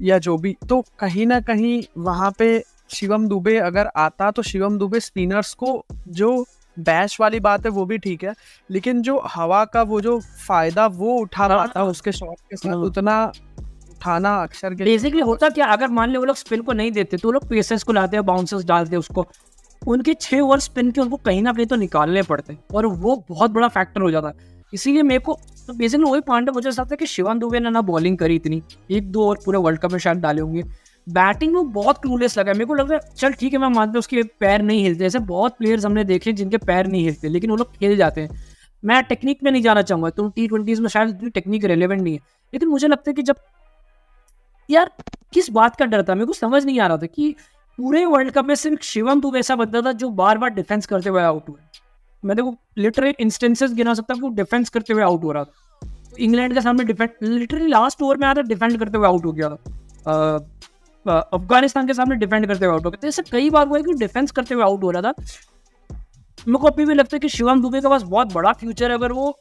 या जो भी, तो कहीं ना कहीं वहाँ पे शिवम दुबे अगर आता तो शिवम दुबे स्पिनर्स को, जो बैश वाली बात है वो भी ठीक है, लेकिन जो हवा का वो जो फायदा वो उठा पाता उसके शॉट के साथ, उतना उठाना अक्षर के बेसिकली होता क्या, अगर मान ले वो लोग स्पिन को नहीं देते तो वो लोग पेसर्स को लाते हैं, बाउंसर्स डालते हैं उसको, उनके 6 ओवर स्पिन के उनको कहीं ना कहीं तो निकालने पड़ते हैं, और वो बहुत बड़ा फैक्टर हो जाता है। इसीलिए मेरे को तो बेसिकली वही पॉइंट मुझे लगता है कि शिवम दुबे ने ना बॉलिंग करी इतनी, 1-2 ओवर पूरे वर्ल्ड कप में शायद डाले होंगे, बैटिंग में बहुत क्लूलेस लगा। मेरे को लग रहा है चल ठीक है, मैं मानता हूँ उसके पैर नहीं हिलते, ऐसे बहुत प्लेयर्स हमने देखे जिनके पैर नहीं हिलते, लेकिन वो लोग खेल जाते हैं। मैं टेक्निक में नहीं जाना चाहूँगा, तुम T20s में शायद इतनी टेक्निक रेलेवेंट नहीं है, लेकिन मुझे लगता है कि जब यार किस बात का डर था, मेरे को समझ नहीं आ रहा था कि पूरे वर्ल्ड कप में सिर्फ शिवम दुबे ऐसा बंदा था जो बार बार डिफेंस करते हुए आउट हुआ। मैं देखो लिटरली इंस्टेंसेस गिना सकता हूँ कि वो डिफेंस करते हुए आउट हो रहा था। इंग्लैंड के सामने डिफेंड, लिटरली लास्ट ओवर में आया था, डिफेंड करते हुए आउट हो गया था। अफगानिस्तान के सामने डिफेंड करते हुए आउट हो गया था। ऐसे कई बार हुआ है कि डिफेंस करते हुए आउट हो रहा था। मेरे को अभी भी लगता है कि शिवम दुबे के पास बहुत बड़ा फ्यूचर है, अगर वो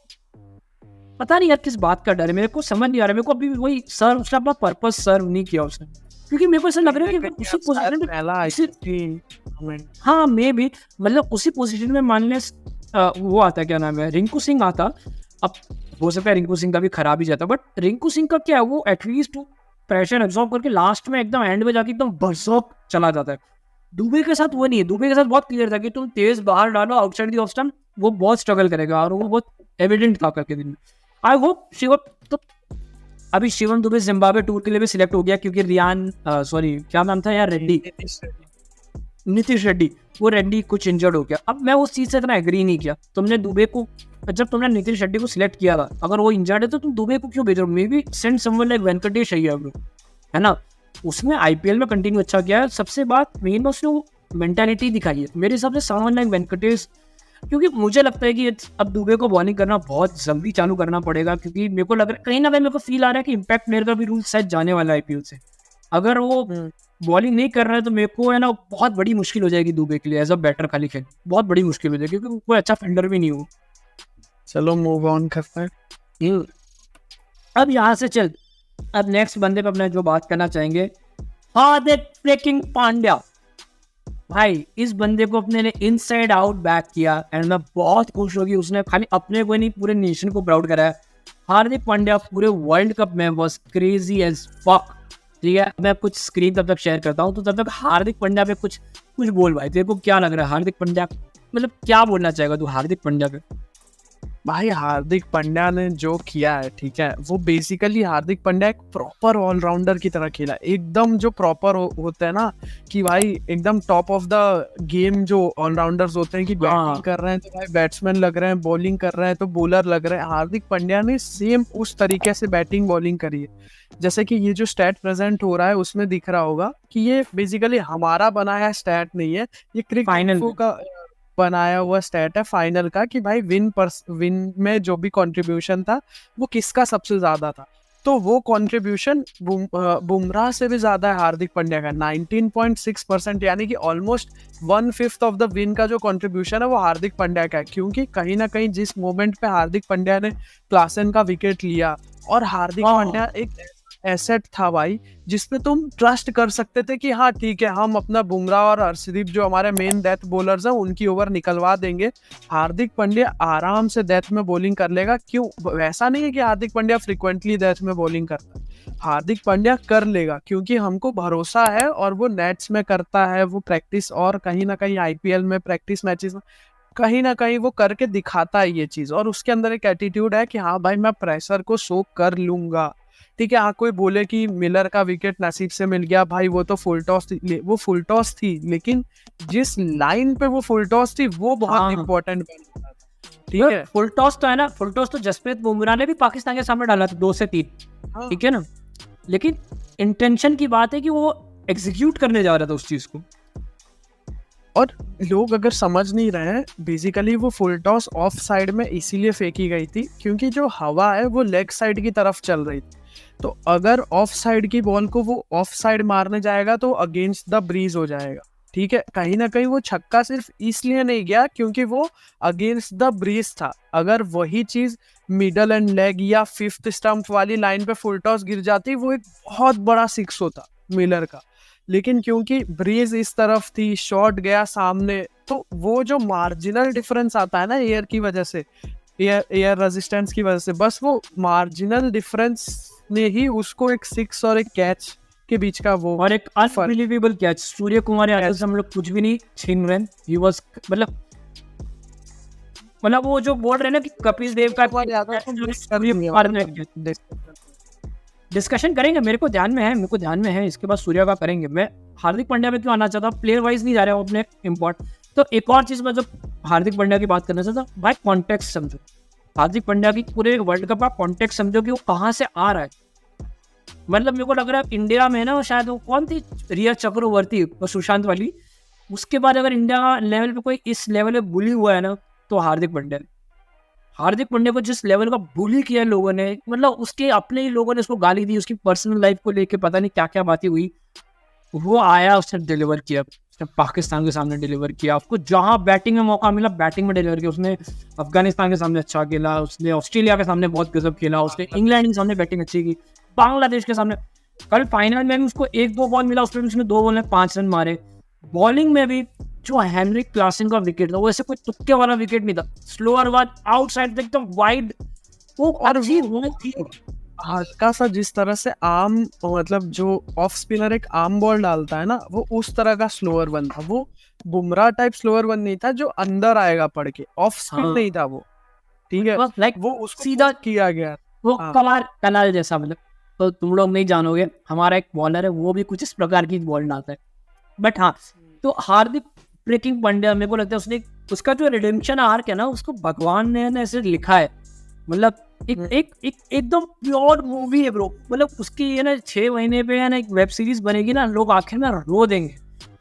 पता नहीं यार किस बात का डर है, मेरे को समझ नहीं आ रहा। मेरे को अभी वही सर उसने अपना पर्पस सर्व नहीं किया उसने, क्योंकि मेरे को ऐसा लग रहा है कि अगर उसी पोजीशन में, हाँ मे भी, मतलब उसी पोजीशन में मान ले वो आता है, क्या नाम है, रिंकू सिंह आता, अब हो सकता है रिंकू सिंह का भी खराब ही जाता, बट रिंकू सिंह का क्या है, वो एटलीस्ट प्रेशर एब्जॉर्ब करके लास्ट में एकदम एंड में जाके एकदम बरसोक चला जाता है। दुबे के साथ वो नहीं है। दुबे के साथ बहुत क्लियर था कि तुम तेज बाहर डालो आउटसाइड दी ऑफ स्टंप, वो बहुत स्ट्रगल करेगा, और वो बहुत एविडेंट था करके दिन में। आई होप शिवम, तो अभी शिवम दुबे जिम्बाब्वे टूर के लिए भी सिलेक्ट हो गया, क्योंकि रियान सॉरी क्या नाम था यार, रेड्डी, नीतीश रेड्डी, वो रेड्डी कुछ इंजर्ड हो गया। अब मैं उस चीज़ से इतना एग्री नहीं किया। तुमने दुबे को, जब तुमने नीतीश रेड्डी को सिलेक्ट किया था, अगर वो इंजर्ड है तो तुम दुबे को क्यों भेज रहे हो? May be send someone like Venkatesh Iyer, है ना, उसने आईपीएल में कंटिन्यू अच्छा किया है। सबसे बात मेन में उसने वो मेंटालिटी दिखाई है मेरे हिसाब से, समवन लाइक वेंकटेश, क्योंकि मुझे लगता है कि अब दुबे को बॉलिंग करना बहुत जल्दी चालू करना पड़ेगा, क्योंकि मेरे को लग रहा है कहीं ना कहीं मेरे को फील आ रहा है कि इम्पैक्ट प्लेयर का भी रूल शायद जाने वाला है आईपीएल से। अगर वो बॉलिंग नहीं कर रहा है तो मेरे को है ना बहुत बड़ी मुश्किल हो जाएगी दुबे के लिए एज अ बैटर खाली खेल, बहुत बड़ी मुश्किल हो जाएगी, क्योंकि कोई अच्छा फील्डर भी नहीं हो। चलो मूव ऑन करते हैं। अब यहाँ से चल, अब नेक्स्ट बंदे पे अपने जो बात करना चाहेंगे, हार्दिक फ्रेकिंग पांड्या। भाई इस बंदे को अपने ने इनसाइड आउट बैक किया एंड मैं बहुत खुश हो गई, उसने खाली अपने को नहीं पूरे नेशन को प्राउड कराया। हार्दिक पांड्या पूरे वर्ल्ड कप में वाज क्रेजी एज फक। ठीक है, मैं कुछ स्क्रीन तब तक शेयर करता हूँ, तो तब तक हार्दिक पांड्या पे कुछ कुछ बोल भाई, तेरे को क्या लग रहा है हार्दिक पांड्या, मतलब क्या बोलना चाहेगा तू हार्दिक पांड्या पे? भाई हार्दिक पांड्या ने जो किया है, ठीक है, वो बेसिकली हार्दिक पांड्या एक प्रॉपर ऑलराउंडर की तरह खेला, एकदम जो प्रॉपर होता है ना कि भाई एकदम टॉप ऑफ द गेम जो ऑलराउंडर्स होते हैं कि बैटिंग कर रहे हैं तो भाई बैट्समैन लग रहे हैं, बॉलिंग कर रहे हैं तो बॉलर लग रहे हैं। हार्दिक पांड्या ने सेम उस तरीके से बैटिंग बॉलिंग करी है। जैसे कि ये जो स्टैट प्रेजेंट हो रहा है उसमें दिख रहा होगा कि ये बेसिकली हमारा बनाया स्टैट नहीं है, ये फाइनल क्रिकेट का बनाया हुआ स्टैट है फाइनल का कि भाई विन में जो भी कंट्रीब्यूशन था वो किसका सबसे ज्यादा था। तो वो कंट्रीब्यूशन बुमराह से भी ज्यादा है हार्दिक पांड्या का, 19.6%, यानी कि ऑलमोस्ट 1/5 ऑफ द विन का जो कंट्रीब्यूशन है वो हार्दिक पांड्या का है। क्योंकि कहीं ना कहीं जिस मोमेंट पे हार्दिक पांड्या ने क्लासन का विकेट लिया, और हार्दिक पांड्या एक एसेट था भाई जिसमें तुम ट्रस्ट कर सकते थे कि हाँ ठीक है, हम अपना बुमराह और हर्षदीप जो हमारे मेन डेथ बॉलर्स हैं उनकी ओवर निकलवा देंगे, हार्दिक पांड्या आराम से डेथ में बॉलिंग कर लेगा। क्यों? वैसा नहीं है कि हार्दिक पांड्या फ्रिक्वेंटली डेथ में बॉलिंग करता है, हार्दिक पांड्या कर लेगा क्योंकि हमको भरोसा है, और वो नेट्स में करता है, वो प्रैक्टिस और कहीं ना कहीं आईपीएल में प्रैक्टिस मैचेस में कहीं ना कहीं वो करके दिखाता है ये चीज, और उसके अंदर एक एटीट्यूड है कि हाँ भाई मैं प्रेशर को सोक कर लूंगा। ठीक है, हाँ कोई बोले कि मिलर का विकेट नसीब से मिल गया, भाई वो तो फुल टॉस थी, वो फुल टॉस थी, लेकिन जिस लाइन पे वो फुल टॉस थी वो बहुत इंपॉर्टेंट बन रहा था। ठीक है, फुल टॉस तो है ना, फुल टॉस तो जसप्रीत बुमराह ने भी पाकिस्तान के सामने डाला था 2 से 3। ठीक है ना, लेकिन इंटेंशन की बात है कि वो एग्जीक्यूट करने जा रहा था उस चीज को। और लोग अगर समझ नहीं रहे हैं, बेसिकली वो फुल टॉस ऑफ साइड में इसीलिए फेंकी गई थी क्योंकि जो हवा है वो लेग साइड की तरफ चल रही थी। तो अगर ऑफ साइड की बॉल को वो ऑफ साइड मारने जाएगा तो अगेंस्ट द ब्रीज हो जाएगा। ठीक है, कहीं ना कहीं वो छक्का सिर्फ इसलिए नहीं गया क्योंकि वो अगेंस्ट द ब्रीज था। अगर वही चीज मिडल एंड लेग या 5th स्टंप वाली लाइन पे फुल टॉस गिर जाती, वो एक बहुत बड़ा 6 होता मिलर का। लेकिन क्योंकि ब्रीज इस तरफ थी, शॉट गया सामने, तो वो जो मार्जिनल डिफरेंस आता है ना एयर की वजह से, एयर रेजिस्टेंस की वजह से, बस वो मार्जिनल डिफरेंस ने ही उसको एक 6 और एक कैच के बीच का वो, और एक अनबिलीवेबल कैच, सूर्य कुमार यादव से हम लोग कुछ भी नहीं छीन रहे, ही वाज मतलब वो जो बोल रहे हैं ना कि कपिल देव का डिस्कशन करेंगे, मेरे को ध्यान में है, इसके बाद सूर्य का करेंगे। मैं हार्दिक पांड्या में क्यों आना चाहता, प्लेयर वाइज नहीं जा रहा हूँ अपने इम्पोर्ट। तो एक और चीज मैं जब हार्दिक पांड्या की बात करना चाहता हूँ, भाई कॉन्टेक्स्ट समझो, हार्दिक पांड्या की पूरे वर्ल्ड कप का कॉन्टेक्स्ट समझो कि वो कहाँ से आ रहा है। मतलब मेरे को लग रहा है इंडिया में ना, शायद वो कौन थी, रिया चक्रवर्ती और सुशांत वाली, उसके बाद अगर इंडिया लेवल पे कोई इस लेवल पे बुली हुआ है ना तो हार्दिक पांड्या को जिस लेवल का बुली किया लोगों ने, मतलब उसके अपने ही लोगों ने उसको गाली दी, उसकी पर्सनल लाइफ को लेके पता नहीं क्या क्या बातें हुई, वो आया उसने डिलीवर किया, उसने पाकिस्तान के सामने डिलीवर किया, उसको जहां बैटिंग में मौका मिला बैटिंग में डिलीवर किया। उसने अफगानिस्तान के सामने अच्छा खेला, उसने ऑस्ट्रेलिया के सामने बहुत गजब खेला, उसने इंग्लैंड के सामने बैटिंग अच्छी की, बांग्लादेश के सामने कल फाइनल में भी उसको 1-2 बॉल मिला, उसमें उसने 2 बॉल में 5 रन मारे। बॉलिंग में भी जो हेनरिक क्लासन का विकेट था वो ऐसे कोई तुक्के वाला विकेट नहीं था, स्लोअर वाज आउटसाइड एकदम वाइड, वो अच्छी बॉल थी। हल्का सा जिस तरह से आर्म, मतलब जो ऑफ स्पिनर एक आर्म बॉल डालता है ना, वो उस तरह का स्लोअर वन था। वो बुमराह टाइप स्लोअर वन नहीं था जो अंदर आएगा पड़ के, ऑफ स्पिन नहीं था वो। ठीक है, लाइक वो उसको सीधा किया गया, वो कनाल जैसा। मतलब तो तुम लोग नहीं जानोगे, हमारा एक बॉलर है वो भी कुछ इस प्रकार की बॉल डालता है। बट हाँ, तो हार्दिक फ्रिकिंग पांड्या, मेरे को लगता है उसने उसका जो रिडेम्पशन आर्क है ना, उसको भगवान ने ऐसे लिखा है। मतलब एकदम प्योर मूवी है ब्रो। मतलब उसकी है ना 6 महीने पे है ना एक वेब सीरीज बनेगी ना, लोग आखिर में रो देंगे।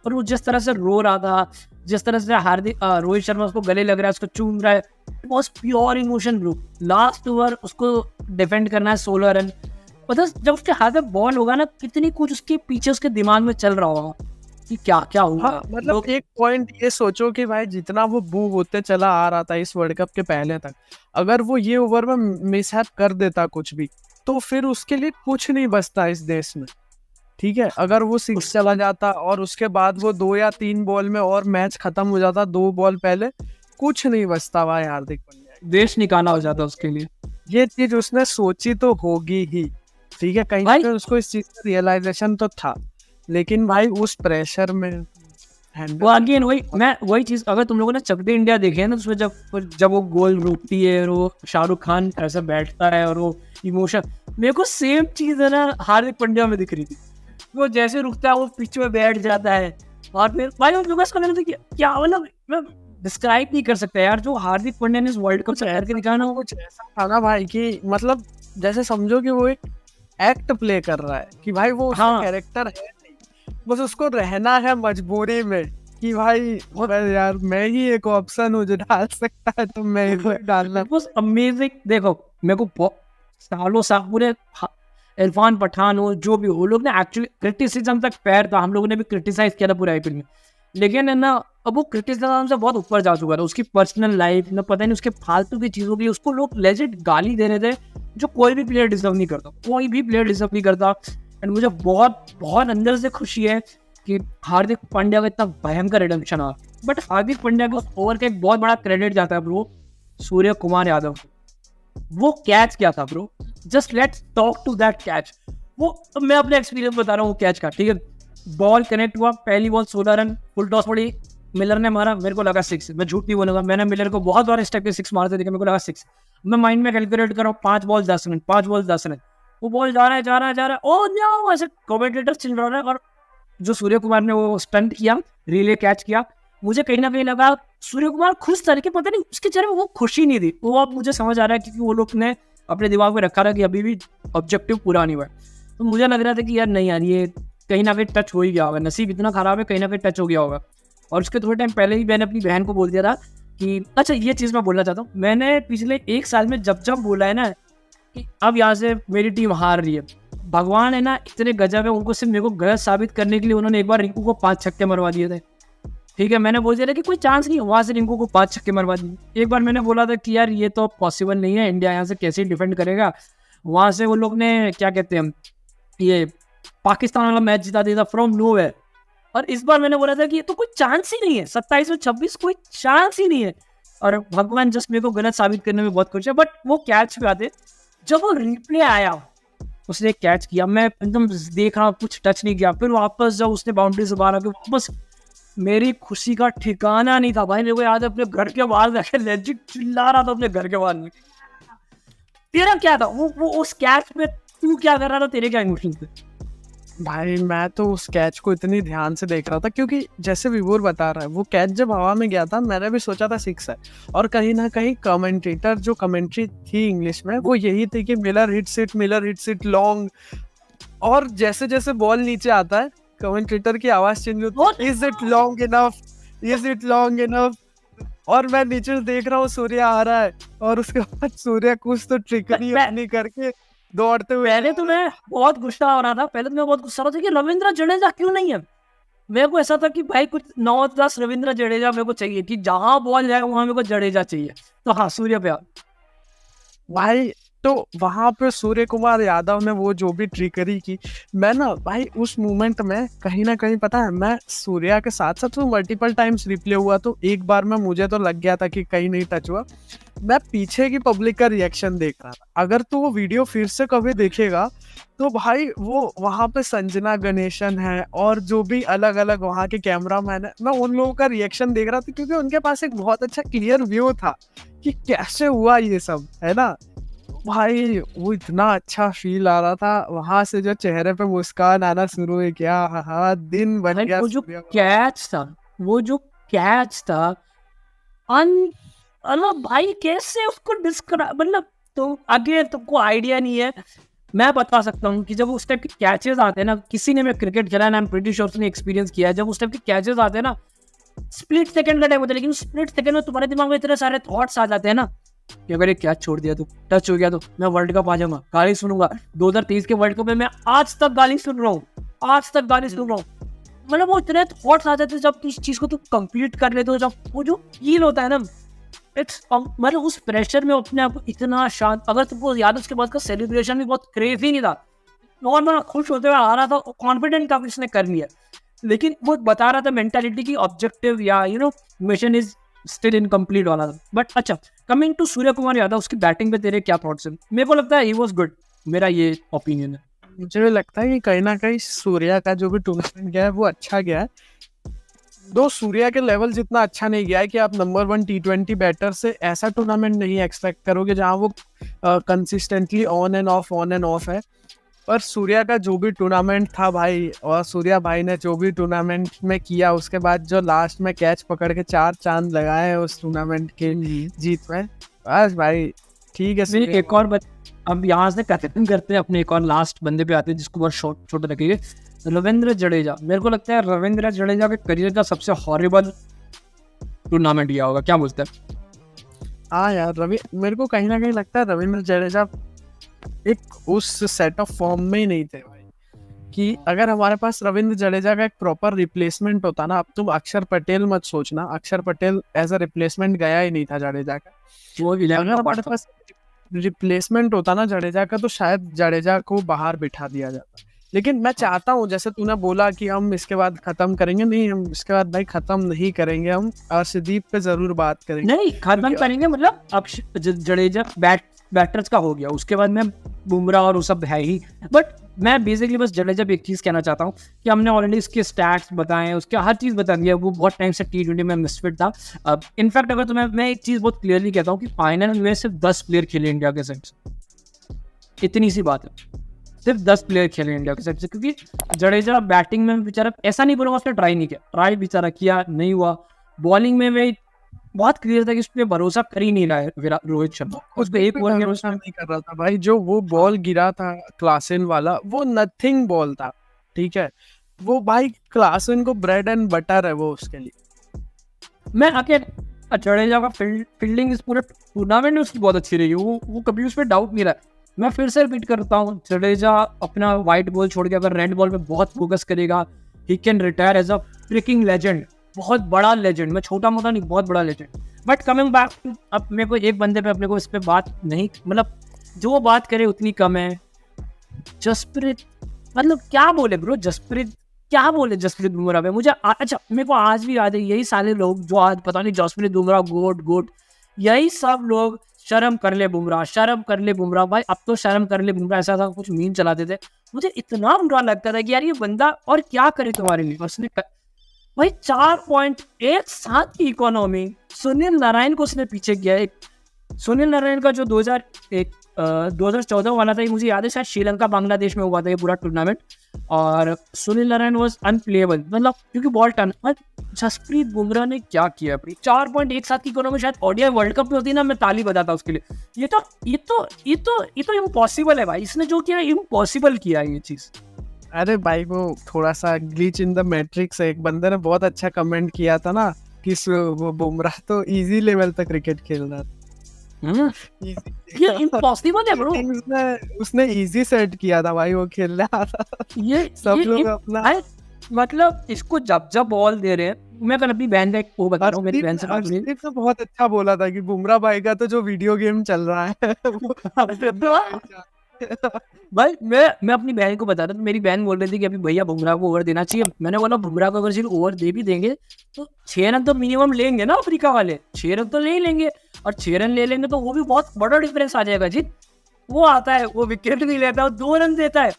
और वो जिस तरह से रो रहा था, जिस तरह से हार्दिक रोहित शर्मा उसको गले लग रहा है, उसको चूम रहा है, बहुत pure emotion bro. Last over उसको डिफेंड करना है 16 रन, मतलब जब उसके हाथ में बॉल होगा ना, कितनी कुछ उसके पीछे उसके दिमाग में चल रहा होगा कि क्या क्या हुआ। हाँ, मतलब एक पॉइंट ये सोचो कि भाई जितना वो बू होते चला आ रहा था इस वर्ल्ड कप के पहले तक, अगर वो ये ओवर में मिसहैप कर देता कुछ भी, तो फिर उसके लिए कुछ नहीं बचता इस देश में। ठीक है, अगर वो 6 चला जाता और उसके बाद वो 2 या 3 बॉल में और मैच खत्म हो जाता, 2 बॉल पहले, कुछ नहीं बचता भाई हार्दिक पांड्या। देश निकाला हो जाता उसके लिए। ये चीज उसने सोची तो होगी ही, ठीक है, कहीं भाई पे उसको इस चीज का रियलाइजेशन तो था, लेकिन भाई उस प्रेशर में वो अगेन वही चीज, अगर तुम लोगों ने चक दे इंडिया देखे है ना, उसमें जब वो गोल रोकती है और वो शाहरुख खान ऐसा बैठता है और वो इमोशन, मेरे को सेम चीज है ना हार्दिक पांड्या में दिख रही थी। वो जैसे रुकता है वो पिच में बैठ जाता है और फिर भाई उसका लग रहा था क्या मतलब, मैं डिस्क्राइब नहीं कर सकता यार जो हार्दिक पांड्या ने इस वर्ल्ड कप से करके दिखाया ना, वो कुछ ऐसा था ना भाई कि मतलब जैसे समझो कि वो एक एक्ट प्ले कर रहा है कि भाई वो उसका हाँ। कैरेक्टर है नहीं, बस उसको रहना है मजबूरी में कि भाई यार मैं ही एक ऑप्शन हूँ जो डाल सकता है, तो मैं ही डालना। It was amazing. देखो मेरे को सालों साल पूरे इरफान पठान हो जो भी हो, लोग ने एक्चुअली क्रिटिसिज्म तक पैर था, हम लोगों ने भी क्रिटिसाइज किया था पूरे आईपीएल में, लेकिन है ना अब वो क्रिटिसिज्म से बहुत ऊपर जा चुका था। उसकी पर्सनल लाइफ ना, पता नहीं उसके फालतू की चीज़ों की उसको लोग लेजिट गाली दे रहे थे, जो कोई भी प्लेयर डिजर्व नहीं करता, कोई भी प्लेयर डिजर्व नहीं करता। एंड मुझे बहुत बहुत अंदर से खुशी है कि हार्दिक पांड्या का इतना भयंकर redemption uh, but Hardik Pandya को ओवर का एक बहुत बड़ा क्रेडिट जाता है ब्रो सूर्य कुमार यादव। वो कैच क्या था bro, just let's talk to that catch. वो मैं अपने एक्सपीरियंस बता रहा हूँ कैच का, ठीक है। बॉल कनेक्ट हुआ, पहली बॉल 16 रन, फुल टॉस पड़ी, मिलर ने मारा, मेरे को लगा 6। मैं झूठ नहीं बोलूंगा, मैंने मिलर को बहुत बार इस टाइप के 6 मारते देखे, मेरे को लगा 6। मैं माइंड में कैलकुलेट कर रहा हूँ 5 बॉल 10 रन, 5 बॉल 10 रन। वो बॉल जा रहा है, ओ नो, ऐसे कमेंटेटर चिल रहा है। और जो सूर्य कुमार ने वो स्टंट किया, रिले कैच किया, मुझे कहीं ना कहीं लगा सूर्य कुमार खुश था, लेकिन पता नहीं उसके चेहरे में वो खुशी नहीं थी। वो अब मुझे समझ आ रहा है क्योंकि वो लोग ने अपने दिमाग में रखा था कि अभी भी ऑब्जेक्टिव पूरा नहीं हुआ। तो मुझे लग रहा था कि यार नहीं यार, ये कहीं ना कहीं टच हो ही गया होगा, नसीब इतना खराब है, कहीं ना कहीं टच हो गया होगा। और उसके थोड़े टाइम पहले ही मैंने अपनी बहन को बोल दिया था कि अच्छा ये चीज़ मैं बोलना चाहता हूँ, मैंने पिछले 1 साल में जब जब बोला है ना कि अब यहाँ से मेरी टीम हार रही है, भगवान है ना इतने गजब है, उनको सिर्फ मेरे को गलत साबित करने के लिए उन्होंने एक बार रिंकू को 5 छक्के मरवा दिए थे, ठीक है। मैंने बोल दिया था कि कोई चांस नहीं, वहाँ से रिंकू को 5 छक्के मरवा दिए। एक बार मैंने बोला था कि यार ये तो पॉसिबल नहीं है, इंडिया यहाँ से कैसे डिफेंड करेगा। वहाँ से वो लोग ने क्या कहते हैं ये पाकिस्तान वाला मैच जिता दिया था फ्रॉम नोवेयर। और इस बार मैंने बोला था कि ये तो कोई चांस ही नहीं है, 27 में 26 कोई चांस ही नहीं है। और भगवान जस्ट मेरे को गलत साबित करने में बहुत खुश है। बट वो कैच पे आते, जब वो रिप्ले आया, उसने कैच किया, मैं एकदम देख रहा, कुछ टच नहीं किया, फिर वापस जब उसने बाउंड्री से बाहर आके वापस, मेरी खुशी का ठिकाना नहीं था भाई। मेरे को याद है अपने घर के बाहर जाके लेजिट चिल्ला रहा था अपने घर के बाहर में। तेरा क्या था वो उस कैच में, तू क्या कर रहा था, तेरे क्या इमोशंस थे? भाई मैं तो उस कैच को इतनी ध्यान से देख रहा था क्योंकि जैसे विभोर बता रहा है, वो कैच जब हवा में गया था मैंने भी सोचा था 6 है। और कहीं ना कहीं कमेंटेटर जो कमेंट्री थी इंग्लिश में वो यही थी कि मिलर हिट्स इट लॉन्ग। और जैसे जैसे बॉल नीचे आता है कमेंटेटर की आवाज चेंज होती है, इज इट लॉन्ग इनफ। और मैं नीचे देख रहा हूँ सूर्य आ रहा है और उसके बाद सूर्य कुछ तो ट्रिकरी अपनी करके दौड़ते हुए। पहले तो मैं बहुत गुस्सा हो रहा था, कि रविंद्र जडेजा क्यों नहीं है। मेरे को ऐसा था कि भाई कुछ 9-10 रविंद्र जडेजा मेरे को चाहिए, कि जहां बॉल जाएगा वहां मेरे को जडेजा चाहिए। तो हाँ, सूर्य पे भाई तो वहां पे सूर्य कुमार यादव ने वो जो भी ट्रिकरी की, मैं ना भाई उस मोमेंट में कहीं ना कहीं पता है, मैं सूर्या के साथ साथ वो मल्टीपल टाइम्स रिप्ले हुआ, तो एक बार में मुझे तो लग गया था कि कहीं नहीं टच हुआ। मैं पीछे की पब्लिक का रिएक्शन देख रहा था। अगर तू वो वीडियो फिर से कभी देखेगा तो भाई वो वहां पे संजना गणेशन है और जो भी अलग अलग वहां के कैमरामैन है, मैं उन लोगों का रिएक्शन देख रहा था क्योंकि उनके पास एक बहुत अच्छा क्लियर व्यू था कि कैसे हुआ ये सब, है ना भाई। वो इतना अच्छा फील आ रहा था, वहां से जो चेहरे पे मुस्कान आना शुरू हुई, क्या हाँ दिन बन गया। वो जो कैच था मतलब भाई कैसे उसको डिस्क्राइब, मतलब तो आगे तुमको आइडिया नहीं है। मैं बता सकता हूँ कि जब उस टाइप के कैचेस आते हैं ना, किसी ने मैं क्रिकेट खेला ना, प्रीटी श्योर ने एक्सपीरियंस किया है, जब उस टाइप के कैचेस आते हैं ना, स्प्लिट सेकंड का टाइम होता है, लेकिन स्प्लिट सेकंड में तुम्हारे दिमाग में इतने सारे थॉट्स आ जाते हैं ना कि अगर ये कैच छोड़ दिया तो, टच हो गया तो मैं वर्ल्ड कप आ जाऊंगा, गाली सुनूंगा। 2023 के वर्ल्ड कप में मैं आज तक गाली सुन रहा हूँ, मतलब वो इतने थॉट्स आ जाते हैं जब इस चीज को तुम कंप्लीट कर लेते हो, जब वो जो फील होता है ना, इट्स मतलब उस प्रेशर में अपने आप को इतना शांत। अगर तुमको याद है उसके बाद का सेलिब्रेशन भी बहुत क्रेजी नहीं था, नॉर्मल खुश होते हुए आ रहा था, कॉन्फिडेंट था इसने कर लिया, लेकिन वो बता रहा था मेंटालिटी की ऑब्जेक्टिव या मिशन इज स्टिल इनकम्प्लीट वाला था। बट अच्छा, कमिंग टू सूर्य कुमार यादव, उसकी बैटिंग पे तेरे क्या थॉट्स हैं? मेरे को लगता है ही वाज गुड, मेरा ये ओपिनियन है। मुझे भी लगता है कि कहीं ना कहीं सूर्या का जो भी टूर्नामेंट गया है वो अच्छा गया है। दो सूर्या के लेवल जितना अच्छा नहीं गया है कि आप नंबर 1 T20 बैटर से ऐसा टूर्नामेंट नहीं एक्सपेक्ट करोगे जहां वो कंसिस्टेंटली ऑन एंड ऑफ है। पर सूर्या का जो भी टूर्नामेंट था भाई, और सूर्या भाई ने जो भी टूर्नामेंट में किया, उसके बाद जो लास्ट में कैच पकड़ के 4 चांद लगाए हैं उस टूर्नामेंट के जीत में, बस भाई ठीक है। सूर्या एक और अब यहाँ से खत्म करते हैं, अपने एक और लास्ट बंदे पे आते हैं जिसको बहुत छोटे रखेंगे, रविंद्र जडेजा। मेरे को लगता है रविंद्र जडेजा के करियर का सबसे हॉरिबल टूर्नामेंट गया होगा, क्या बोलते हैं? हाँ यार, मेरे को कहीं ना कहीं लगता है रविंद्र जडेजा एक उस सेट ऑफ फॉर्म में ही नहीं थे भाई, कि अगर हमारे पास रविंद्र जडेजा का एक प्रॉपर रिप्लेसमेंट होता ना, अब तुम अक्षर पटेल मत सोचना, अक्षर पटेल एज अ रिप्लेसमेंट गया ही नहीं था जडेजा का। वो अगर हमारे पास रिप्लेसमेंट होता ना जडेजा का, तो शायद जडेजा को बाहर बिठा दिया जाता। लेकिन मैं चाहता हूँ, जैसे तूने बोला कि हम इसके बाद खत्म करेंगे, नहीं, हम इसके बाद भाई खत्म नहीं करेंगे, हम अर्शदीप पे जरूर बात करेंगे। नहीं खत्म करेंगे, मतलब जडेजा बैटर्स का हो गया, उसके बाद में बुमराह और वो सब है ही। बट मैं बेसिकली बस जडेजा पे एक चीज़ कहना चाहता हूँ कि हमने ऑलरेडी इसके स्टैट्स बताए, उसके हर चीज़ बता दिया। वो बहुत टाइम से T20 में मिसफिट था। अब इनफैक्ट अगर मैं एक चीज़ बहुत क्लियरली कहता हूँ कि फाइनल में सिर्फ 10 प्लेयर खेले इंडिया के साइड से, इतनी सी बात है, सिर्फ 10 प्लेयर खेले इंडिया के साइड से। क्योंकि जडेजा बैटिंग में बेचारा, ऐसा नहीं बोलूँगा उसने ट्राई नहीं किया, ट्राई बेचारा किया, नहीं हुआ। बॉलिंग में वही बहुत क्लियर था कि उस पर भरोसा कर ही नहीं रहा है रोहित शर्मा, उस पर एक ओवर भरोसा नहीं कर रहा था भाई। जो वो बॉल गिरा था क्लासन वाला, वो नथिंग बॉल था, ठीक है। वो भाई क्लासन को ब्रेड एंड बटर है वो उसके लिए। मैं आके जडेजा का फील्डिंग इस पूरे टूर्नामेंट में उसकी बहुत अच्छी रही है, वो कभी उस पर डाउट नहीं रहा। मैं फिर से रिपीट करता हूँ, जडेजा अपना वाइट बॉल छोड़ के अगर रेड बॉल पे बहुत फोकस करेगा, he can retire as a freaking legend, बहुत बड़ा लेजेंड। मैं छोटा मोटा नहीं, बहुत बड़ा लेजेंड। बट कमिंग बैक, अब मेरे को एक बंदे पे अपने को इस पे बात नहीं, मतलब जो बात करे उतनी कम है। जसप्रीत, मतलब क्या बोले ब्रो, क्या बोले जसप्रीत बुमराह पे। मुझे अच्छा, मेरे को आज भी याद है, यही सारे लोग जो आज पता नहीं जसप्रीत बुमराह गोट, यही सब लोग शर्म कर ले बुमराह भाई। अब तो शर्म कर ले बुमराह ऐसा था, कुछ मीम चलाते थे। मुझे इतना बुरा लगता था कि यार ये बंदा और क्या करे तुम्हारे लिए। उसने भाई 4.17 की इकोनॉमी, सुनील नारायण को उसने पीछे किया। सुनील नारायण का जो 2014 वाला था, ये मुझे याद है, शायद श्रीलंका बांग्लादेश में हुआ था ये पूरा टूर्नामेंट, और सुनील नारायण वाज अनप्लेएबल, मतलब क्योंकि बॉल टर्न। जसप्रीत बुमराह ने क्या किया अपनी 4.17 की इकोनॉमी, शायद ओडीआई वर्ल्ड कप में होती ना, मैं ताली बजाता उसके लिए। ये तो इम्पॉसिबल है भाई, इसने जो किया इम्पॉसिबल किया है ये चीज। अरे भाई, वो थोड़ा सा ग्लिच इन द मैट्रिक्स है। एक बंदे ने बहुत अच्छा कमेंट किया था ना कि वो बुमराह तो इजी लेवल तक क्रिकेट खेल रहा था। ये इम्पॉसिबल है ब्रो। उसने इजी सेट किया था भाई, वो खेल रहा था। ये सब लोग अपना, मतलब इसको जब बॉल दे रहे हैं। मैं कल अपनी बहन का एक वो बता रहा हूँ, मेरी बहन से बात हुई तो बहुत अच्छा बोला था कि बुमराह भाई का तो जो वीडियो गेम चल रहा है भाई मैं अपनी बहन को बता रहा था, मेरी बहन बोल रही थी कि अभी भैया बुमराह को ओवर देना चाहिए। मैंने बोला बुमराह को अगर सिर्फ ओवर दे भी देंगे तो 6 रन तो मिनिमम लेंगे ना, अफ्रीका वाले 6 रन तो ले ही लेंगे, और 6 रन ले लेंगे तो वो भी बहुत बड़ा डिफरेंस आ जाएगा जी। वो आता है, वो विकेट नहीं लेता, वो 2 रन देता है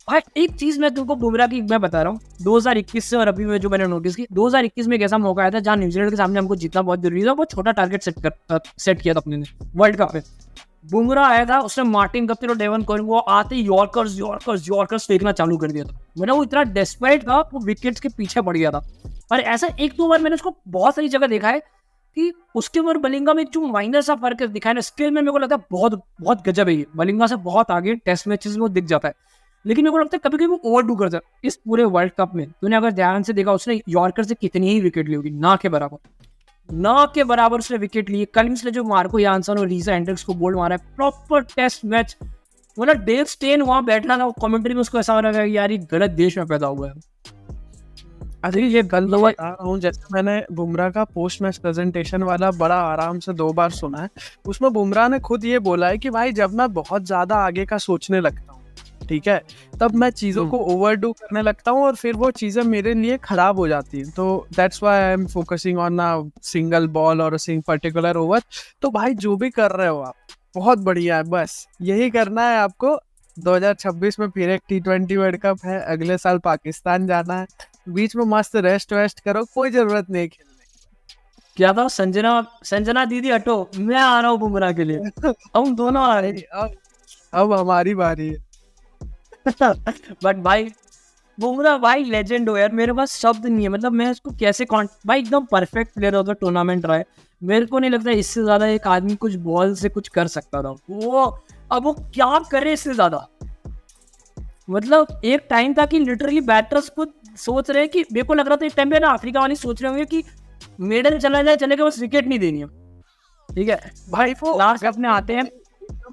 भाई। एक चीज मैं तुमको बुमराह की मैं बता रहा हूँ, 2021 से और अभी में जो मैंने नोटिस की, 2021 में एक ऐसा मौका आया था जहाँ न्यूजीलैंड के सामने हमको जीतना बहुत जरूरी था। वो छोटा टारगेट सेट किया था अपने ने वर्ल्ड कप में। बुमराह आया था, उसने मार्टिन गप्टिल और डेवन कॉलिन को आते यॉर्कर्स फेंकना चालू कर दिया था। मतलब वो इतना डेस्परेट था, वो विकेट्स के पीछे पड़ गया था। और ऐसा 1-2 बार मैंने उसको बहुत सारी जगह देखा है कि उसके ऊपर बलिंगा में जो माइनर सा फर्क दिखाया ना, स्किल में मेरे को लगता है बहुत गजब है ये, बलिंगा से बहुत आगे टेस्ट मैचेस में वो दिख जाता है। लेकिन मेरे को लगता है कभी कभी वो ओवरडू करता है। इस पूरे वर्ल्ड कप में तूने अगर ध्यान से देखा, उसने यॉर्कर से कितनी ही विकेट ली होगी, ना के बराबर उसने विकेट लिए। कल उसने जो मार्को यानसन और रीसा हेंड्रिक्स को बोल्ड मारा है, प्रॉपर टेस्ट मैच। मतलब डेव स्टेन वहां बैठना था, कमेंट्री में उसको ऐसा हो रहा है कि यार ये गलत देश में पैदा हुआ है। अरे ये गलत बता रहा हूँ, जैसे मैंने बुमराह का पोस्ट मैच प्रेजेंटेशन वाला बड़ा आराम से 2 बार सुना है। उसमें बुमराह ने खुद ये बोला है कि भाई जब मैं बहुत ज्यादा आगे का सोचने लगता हूँ ठीक है, तब मैं चीज़ों को ओवरडू करने लगता हूँ और फिर वो चीज़ें मेरे लिए खराब हो जाती हैं। तो that's why I am focusing on a single ball और अ पर्टिकुलर ओवर। तो भाई जो भी कर रहे हो आप, बहुत बढ़िया है, बस यही करना है आपको। 2026 में फिर एक T20 वर्ल्ड कप है, अगले साल पाकिस्तान जाना है, बीच में मस्त रेस्ट वेस्ट करो, कोई जरूरत नहीं खेलने क्या था, संजना दीदी हटो, मैं आ रहा हूँ बुमराह के लिए, हम दोनों आ रहे की। अब हमारी बारी है। हैं। बट भाई बुमराह भाई लेजेंड हो यार, मेरे पास शब्द नहीं है, मतलब मैं इसको कैसे भाई एकदम परफेक्ट प्लेयर होता टूर्नामेंट रहा है। मेरे को नहीं लगता इससे ज्यादा एक आदमी कुछ बॉल से कुछ कर सकता था वो। अब वो क्या करे इससे ज्यादा, मतलब एक टाइम था कि लिटरली बैटर्स खुद सोच रहे हैं कि मेरे को लग रहा था एक टाइम पे ना अफ्रीका वाले सोच रहे होंगे कि मेडल चला जाए चलेगा, बस विकेट नहीं देनी है, ठीक है भाई वो लास्ट अपने आते हैं।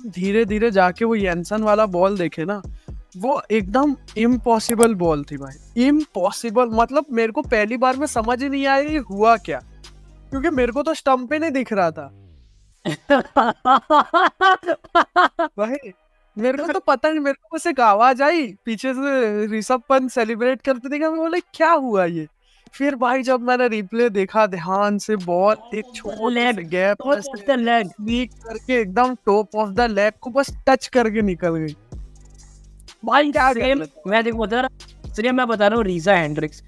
धीरे धीरे जाके वो येंसन वाला बॉल देखे ना, वो एकदम इम्पॉसिबल बॉल थी भाई, इम्पॉसिबल। मतलब मेरे को पहली बार में समझ ही नहीं आया ये हुआ क्या, क्योंकि मेरे को तो स्टंप पे नहीं दिख रहा था भाई। मेरे को तो पता नहीं, मेरे को बस एक आवाज आई पीछे से, ऋषभ पंत सेलिब्रेट करते देखा, मैं बोला क्या हुआ ये। फिर भाई जब मैंने रिप्ले देखा ध्यान से, बॉल एक छोटे से गैप स्नीक करके एकदम टॉप ऑफ द लेग को बस टच करके निकल गई भाई। क्या मैं बता रहा हूँ रीजा हेंड्रिक्स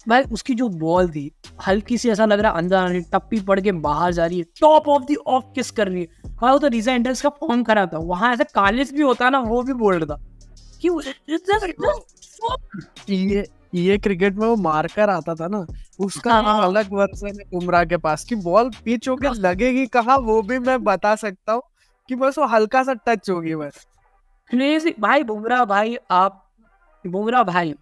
भाई, उसकी जो बॉल थी हल्की सी ऐसा लग रहा है अंदर आ रही है, टप्पी पड़ के बाहर जा रही है, टॉप ऑफ दी ऑफ किस कर रही है। हाँ वो तो रीजा हेंड्रिक्स का फॉर्म करा था, वहां ऐसा कालिस भी होता है ना, वो भी बोल रहा था कि ये क्रिकेट में वो मार्कर आता था ना, उसका अलग वर्जन है बुमराह के पास, कि बॉल पिच होकर लगेगी कहाँ वो भी मैं बता सकता हूँ, कि बस वो हल्का सा टच होगी बस। क्रेजी भाई बुमराह भाई, आप बुमराह भाई,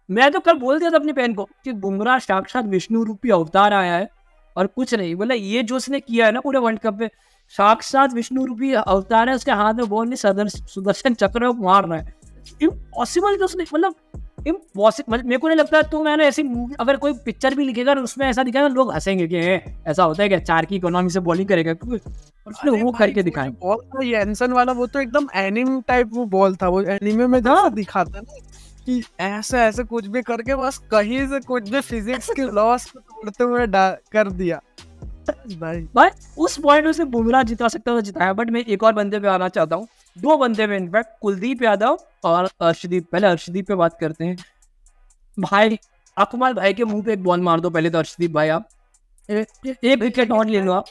मैं तो कल बोल दिया था अपनी बहन को कि बुमराह साक्षात विष्णु रूपी अवतार आया है और कुछ नहीं, बोला ये जो उसने किया है ना पूरे वर्ल्ड कप में, साक्षात विष्णु रूपी अवतार है, उसके हाथ में बॉल नहीं, सुदर्शन चक्र मार रहा है। इम्पॉसिबल जो उसने, मतलब इम्पॉसिबल, मेरे को नहीं लगता। तो मैंने ऐसी मूवी, अगर कोई पिक्चर भी लिखेगा और उसमें ऐसा दिखाएगा लोग हंसेंगे कि ऐसा होता है क्या, 4 की इकोनॉमी से बॉलिंग करेगा, उसने वो करके दिखाया। बॉल था येंसन वाला, वो तो एकदम एनिम टाइप वो बॉल था, वो एनिमे में जैसा दिखाता ना कि ऐसे ऐसे कुछ भी करके बस कहीं से कुछ भी फिजिक्स के लॉस को तोड़ते हुए कर दिया भाई उस पॉइंट में से बुमराह जिता सकता था, जिताया। बट मैं एक और बंदे पे आना चाहता हूँ, 2 बंदे पे इनफैक्ट, कुलदीप यादव और अर्शदीप। पहले अर्शदीप पे बात करते हैं भाई। अकमल भाई के मुंह पे एक बॉल मार दो पहले तो अर्शदीप भाई, आप एक विकेट और ले लो। आप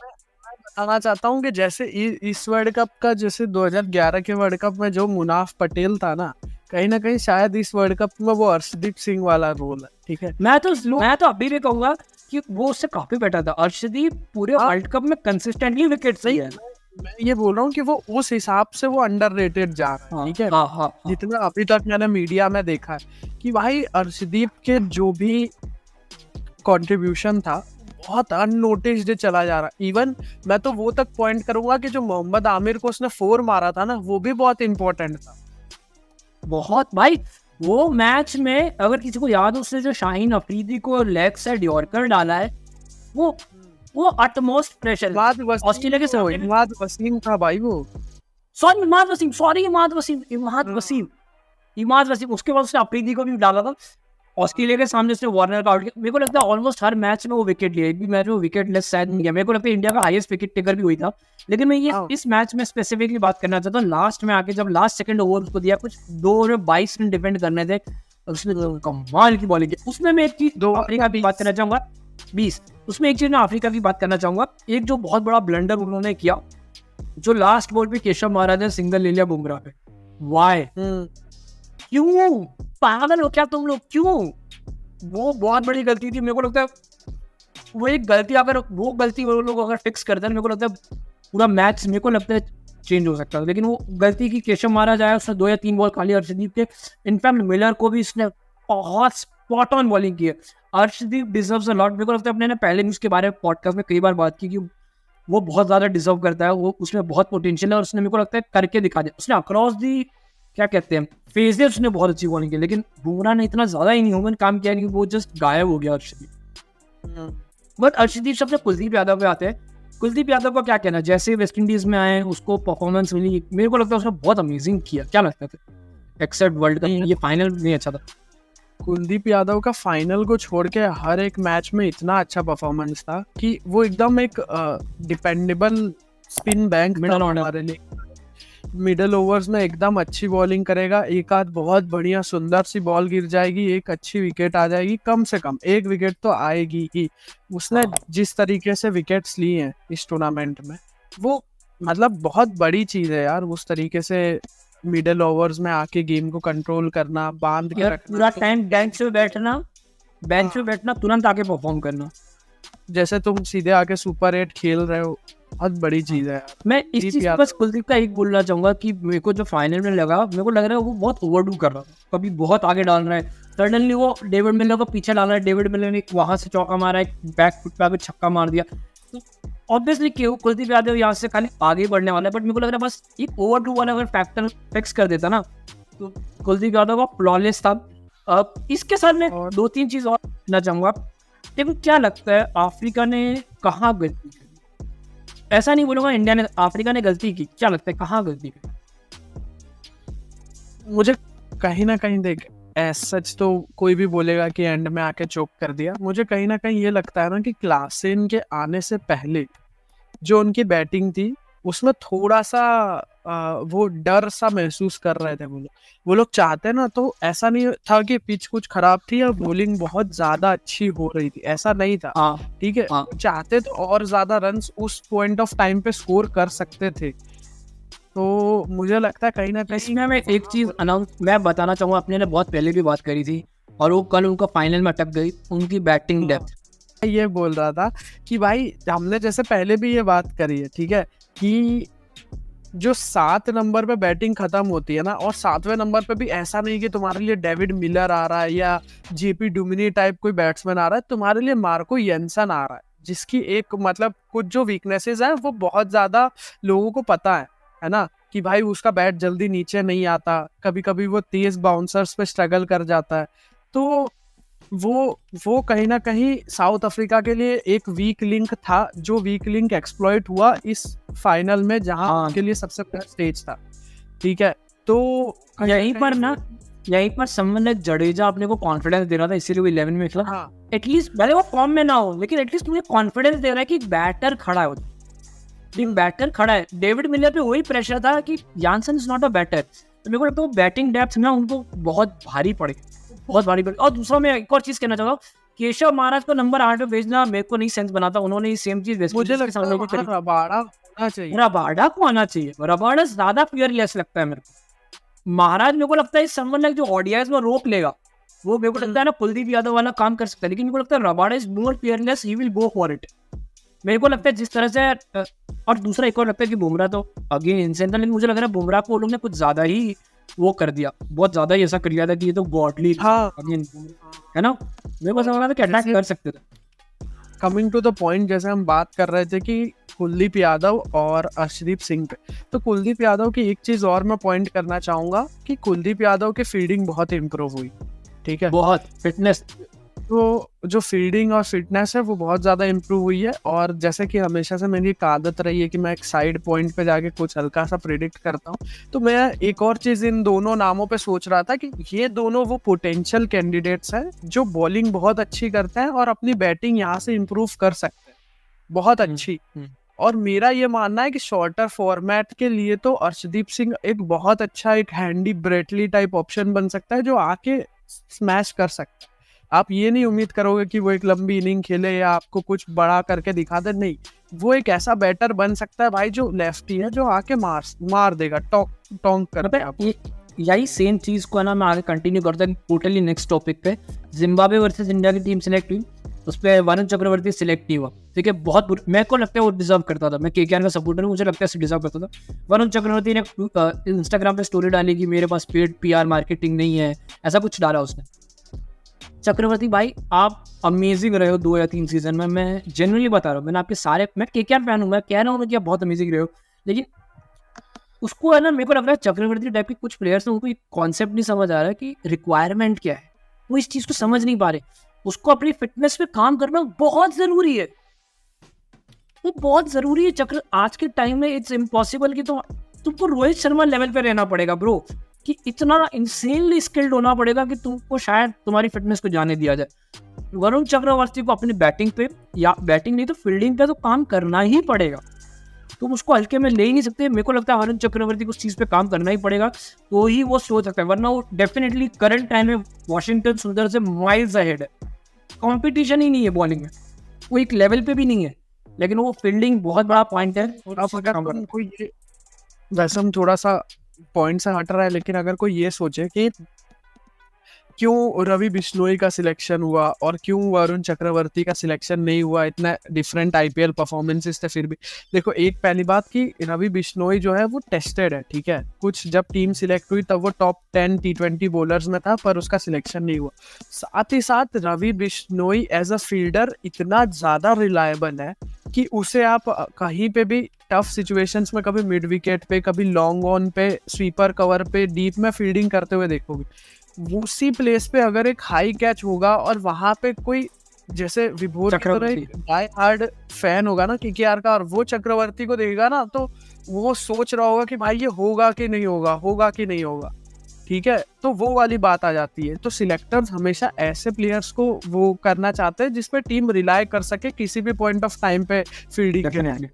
बताना चाहता हूँ कि जैसे इस वर्ल्ड कप का, जैसे 2011 के वर्ल्ड कप में जो मुनाफ पटेल था ना कहीं शायद इस वर्ल्ड कप में वो अर्शदीप सिंह वाला रोल है, ठीक है। मैं तो अभी भी कहूंगा कि वो उससे काफी बेटर था। अर्शदीप पूरे वर्ल्ड कप में कंसिस्टेंटली विकेट सही है। मैं ये बोल रहा हूँ कि वो उस हिसाब से वो अंडररेटेड जा रहा है, ठीक है। हाँ। जितना अभी तक मैंने मीडिया में देखा है कि भाई अर्शदीप के जो भी कंट्रीब्यूशन था बहुत अननोटिस्ड चला जा रहा। इवन मैं तो वो तक पॉइंट करूंगा कि जो मोहम्मद आमिर को उसने 4 मारा था ना, वो भी बहुत इंपॉर्टेंट था। बहुत भाई, वो मैच में अगर किसी को याद हो, उसने जो शाहीन अफरीदी को लेग साइड यॉर्कर डाला है, वो अटमोस्ट प्रेशर ऑस्ट्रेलिया के साथ। इमाद वसीम था भाई वो, इमाद वसीम। उसके बाद उसने अफरीदी को भी डाला था ऑस्ट्रेलिया के सामने, उसने वार्नर का आउट किया। मेरे को लगता है ऑलमोस्ट हर मैच में वो विकेट लिया, एक भी मैच में वो विकेट लेस शायद नहीं गया। मेरे को लगता है इंडिया का हाईएस्ट विकेट टेकर भी हुई था। लेकिन मैं ये इस मैच में स्पेसिफिकली बात करना चाहता हूँ, लास्ट में आके जब लास्ट सेकंड ओवर उसको दिया, कुछ 2 ओवर 22 रन डिफेंड करने थे, उसने कमाल की बॉलिंग की। उसमें मैं एक चीज अफ्रीका की बात करना चाहूंगा, 20 उसमें एक चीज मैं अफ्रीका की बात करना चाहूंगा। एक जो बहुत बड़ा ब्लंडर उन्होंने किया, जो लास्ट बॉल पे केशव महाराज ने सिंगल ले लिया बुमराह पे। वाई, क्यों पागल हो क्या तुम लोग, क्यों? वो बहुत बड़ी गलती थी। मेरे को लगता है वो एक गलती, अगर वो गलती वो लोग अगर फिक्स करते हैं, मेरे को लगता है पूरा मैच मेरे को लगता है चेंज हो सकता है। लेकिन वो गलती की, केशव महाराज आया, उसने 2 या 3 बॉल खाली अर्शदीप के। इनफैक्ट मिलर को भी उसने बहुत स्पॉट ऑन बॉलिंग की है। Arshdeep deserves a lot. मेरे को लगता है अपने पहले भी उसके बारे में पॉडकास्ट में कई बार बात की कि वो बहुत ज़्यादा डिजर्व करता है, वो उसमें बहुत पोटेंशियल है और उसने मेरे को लगता है करके दिखा दिया। उसने अक्रॉस दी क्या कहते हैं फेजेस, उसने बहुत अच्छी बॉलिंग की। लेकिन बुमराह ने इतना ज़्यादा ही ह्यूमन काम किया कि वो जस्ट गायब हो गया अर्शदीप। बट अर्शदीप सबसे कुलदीप यादव पे आते हैं। कुलदीप यादव का क्या कहना, जैसे वेस्ट इंडीज में आए उसको परफॉर्मेंस मिली, मेरे को लगता है उसने बहुत अमेजिंग किया। क्या लगता है? एक्सेप्ट वर्ल्ड कप, ये फाइनल नहीं अच्छा था। कुलदीप यादव का फाइनल को छोड़ के हर एक मैच में इतना अच्छा परफॉर्मेंस था कि वो एकदम एक dependable spin bank Middle order. हमारे लिए। मिडल ओवर्स में एकदम अच्छी बॉलिंग करेगा, एक आध बहुत बढ़िया सुंदर सी बॉल गिर जाएगी, एक अच्छी विकेट आ जाएगी, कम से कम एक विकेट तो आएगी ही। उसने जिस तरीके से विकेट्स लिए हैं इस टूर्नामेंट में, वो मतलब बहुत बड़ी चीज है यार। उस तरीके से मिडल ओवर्स में आके गेम को कंट्रोल करना, बांध के यार रखना, पूरा टाइम बेंच पे बैठना, तुरंत आके परफॉर्म करना। जैसे तुम सीधे आके सुपर 8 खेल रहे हो, बहुत बड़ी चीज है यार। मैं इस चीज पे बस कुलदीप का एक बोलना चाहूंगा कि मेरे को जो फाइनल में लगा, मेरे को लग रहा है वो बहुत ओवरडू कर रहा था, कभी बहुत आगे डाल रहा है, सडनली वो डेविड मिलर को पीछे डाल रहा है, डेविड मिलर ने वहां से चौका मारा, एक बैक फुट पे आके छक्का मार दिया। तो ऑब्वियसली क्यों कुलदीप यादव यहाँ से खाली आगे बढ़ने वाला है, बट मेरे को लग रहा है बस एक ओवरडू वाला अगर फैक्टर फिक्स कर देता ना तो कुलदीप यादव का फ्लॉलेस था। अब इसके साथ मैं दो तीन चीज और कहना चाहूंगा। देखो क्या लगता है अफ्रीका ने कहाँ गलती की? ऐसा नहीं बोलूंगा इंडिया ने, अफ्रीका ने गलती की, क्या लगता है कहाँ गलती की? मुझे कहीं ना कहीं देख, सच तो कोई भी बोलेगा कि एंड में आके चोक कर दिया। मुझे कहीं ना कहीं ये लगता है ना कि क्लासेन के आने से पहले जो उनकी बैटिंग थी उसमें थोड़ा सा वो डर सा महसूस कर रहे थे वो लोग चाहते ना, तो ऐसा नहीं था कि पिच कुछ खराब थी या बॉलिंग बहुत ज्यादा अच्छी हो रही थी, ऐसा नहीं था। ठीक है, चाहते तो और ज्यादा रन्स उस पॉइंट ऑफ टाइम पे स्कोर कर सकते थे। तो मुझे लगता है कहीं ना कहीं इसमें मैं एक चीज मैं बताना चाहूंगा, अपने ने बहुत पहले भी बात करी थी और वो कल उनका फाइनल में अटक गई, उनकी बैटिंग डेप्थ। ये बोल रहा था कि भाई हमने जैसे पहले भी ये बात करी है, ठीक है, कि जो 7 नंबर पे बैटिंग खत्म होती है ना, और 7वें नंबर पे भी ऐसा नहीं कि तुम्हारे लिए डेविड मिलर आ रहा है या जेपी डुमिनी टाइप कोई बैट्समैन आ रहा है, तुम्हारे लिए मार्को येंसन आ रहा है, जिसकी एक मतलब कुछ जो वीकनेसेस है वो बहुत ज्यादा लोगों को पता है ना, कि भाई उसका बैट जल्दी नीचे नहीं आता, कभी कभी वो तेज बाउंसर्स पे स्ट्रगल कर जाता है। तो वो कहीं ना कहीं साउथ अफ्रीका के लिए एक वीक लिंक था, जो वीक लिंक एक्सप्लॉइट हुआ इस फाइनल में, जहां उनके लिए सबसे बड़ा स्टेज था। ठीक है, तो यहीं पर समवन लाइक जडेजा अपने को कॉन्फिडेंस दे रहा था, इसीलिए वो 11 में खेला। एटलीस्ट भले वो फॉर्म में ना हो, लेकिन एटलीस्ट मुझे कॉन्फिडेंस दे रहा है कि बैटर खड़ा है, बैटर खड़ा है। डेविड मिलर पे वही प्रेशर था कि Jansen is not a batter, तो मेरे को लगता है वो बैटिंग डेप्थ ना उनको बहुत भारी पड़ी। और दूसरा मैं एक और चीज कहना चाहता हूँ, केशव महाराज को नंबर 8 पे भेजना मेरे को नहीं सेंस बनाता। उन्होंने सेम चीज मुझे लगता है रबाडा होना चाहिए, रबाडा को आना चाहिए, रबाडा ज्यादा फियरलेस लगता है मेरे को। महाराज मेरे को लगता है समवन लाइक जो ऑडियंस में रोक लेगा, वो मेरे को लगता है ना कुलदीप यादव वाला काम कर सकता है, लेकिन मेरे को लगता है Rabada is more fearless, he will go for it. मेरे को लगता है जिस तरह से, और दूसरा एक और लगता है कि बुमराह तो अगेन इनसेंट था, लेकिन मुझे लग रहा है बुमराह को लोग ने कुछ ज्यादा ही वो कर दिया, बहुत ज्यादा ही ऐसा कर दिया था कि ये तो गॉडली है ना। मेरे को समझ रहा था कि अटैक कर सकते थे। कमिंग टू द पॉइंट, जैसे हम बात कर रहे थे कि कुलदीप यादव और अर्शदीप सिंह पे, तो कुलदीप यादव की एक चीज और मैं पॉइंट करना चाहूंगा कि कुलदीप यादव की फील्डिंग बहुत इंप्रूव हुई। ठीक है, बहुत फिटनेस, तो जो फील्डिंग और फिटनेस है वो बहुत ज़्यादा इम्प्रूव हुई है। और जैसे कि हमेशा से मेरी एक आदत रही है कि मैं एक साइड पॉइंट पे जाके कुछ हल्का सा प्रिडिक्ट करता हूँ, तो मैं एक और चीज़ इन दोनों नामों पे सोच रहा था कि ये दोनों वो पोटेंशियल कैंडिडेट्स हैं जो बॉलिंग बहुत अच्छी करते हैं और अपनी बैटिंग यहाँ से इम्प्रूव कर सकते हैं बहुत अच्छी। और मेरा ये मानना है कि शॉर्टर फॉर्मेट के लिए तो अर्शदीप सिंह एक बहुत अच्छा एक हैंडी ब्रेटली टाइप ऑप्शन बन सकता है, जो आके स्मैश कर सकता है। आप ये नहीं उम्मीद करोगे कि वो एक लंबी इनिंग खेले या आपको कुछ बड़ा करके दिखा दे, नहीं, वो एक ऐसा बैटर बन सकता है भाई जो लेफ्टी है, जो आके मार देगा टोंक करके। यही सेम चीज को ना मैं आगे कंटिन्यू करता हूँ टोटली नेक्स्ट टॉपिक पे। जिम्बाब्वे वर्सेस इंडिया की टीम सिलेक्ट हुई, उस पर वरुण चक्रवर्ती सिलेक्ट नहीं हुआ। ठीक है, बहुत मेरे को लगता है वो डिजर्व करता था। मैं केकेआर का सपोर्टर हूँ, मुझे लगता है डिजर्व करता था। वरुण चक्रवर्ती ने इंस्टाग्राम पे स्टोरी डाली कि मेरे पास पेड पीआर मार्केटिंग नहीं है, ऐसा कुछ डाला उसने। चक्रवर्ती भाई आप अमेजिंग रहे हो 2 या 3 सीजन में, मैं जेन्युइनली बता रहा हूँ। मैंने आपके सारे, मैं केकेआर फैन हूँ, मैं कह रहा हूँ कि आप बहुत अमेजिंग रहे हो, लेकिन उसको है ना, मेरे को लग रहा है चक्रवर्ती टाइप के कुछ प्लेयर्स हैं, उनको एक कॉन्सेप्ट नहीं समझ आ रहा है कि रिक्वायरमेंट क्या है, वो इस चीज को समझ नहीं पा रहे। उसको अपनी फिटनेस पे काम करना बहुत जरूरी है, वो बहुत जरूरी है। आज के टाइम में इट्स इम्पॉसिबल कि तुमको रोहित शर्मा लेवल पे रहना पड़ेगा ब्रो, कि इतना इंसेनली स्किल्ड होना पड़ेगा कि तुमको शायद तुम्हारी फिटनेस को जाने दिया जाए। वरुण चक्रवर्ती को अपनी बैटिंग पे, या बैटिंग नहीं तो फील्डिंग पे तो काम करना ही पड़ेगा, तुम उसको हल्के में ले ही नहीं सकते। मेरे को लगता है वरुण चक्रवर्ती को उस चीज़ पे काम करना ही पड़ेगा, तो ही वो सोच सकता है, वरना वो डेफिनेटली करंट टाइम में वॉशिंगटन सुंदर से माइल्स अहेड है। कंपटीशन ही नहीं है बॉलिंग में, वो एक लेवल पे भी नहीं है, लेकिन वो फील्डिंग बहुत बड़ा पॉइंट है। और अब अगर कोई ये, वैसे हम थोड़ा सा पॉइंट से हट रहा है, लेकिन अगर कोई ये सोचे कि क्यों रवि बिश्नोई का सिलेक्शन हुआ और क्यों वरुण चक्रवर्ती का सिलेक्शन नहीं हुआ, इतना डिफरेंट आईपीएल परफॉर्मेंसेस थे फिर भी। देखो, एक पहली बात कि रवि बिश्नोई जो है वो टेस्टेड है, ठीक है, कुछ जब टीम सिलेक्ट हुई तब वो टॉप 10 T20 बॉलर्स में था, पर उसका सिलेक्शन नहीं हुआ। साथ ही साथ Ravi Bishnoi as a fielder इतना ज़्यादा रिलायबल है कि उसे आप कहीं पे भी टफ सिचुएशंस में, कभी मिड विकेट पे, कभी लॉन्ग ऑन पे, स्वीपर कवर पे, डीप में फील्डिंग करते हुए देखोगे। उसी प्लेस पे अगर एक हाई कैच होगा और वहां पे कोई जैसे विभोर की तरह एक डाई हार्ड फैन होगा ना केकेआर का, और वो चक्रवर्ती को देखेगा ना, तो वो सोच रहा होगा कि भाई ये होगा कि नहीं होगा, होगा कि नहीं होगा, ठीक है। तो वो वाली बात आ जाती है। तो सिलेक्टर्स हमेशा ऐसे प्लेयर्स को वो करना चाहते हैं जिसपे टीम रिलाय कर सके किसी भी पॉइंट ऑफ टाइम पे फील्डिंग के लिए।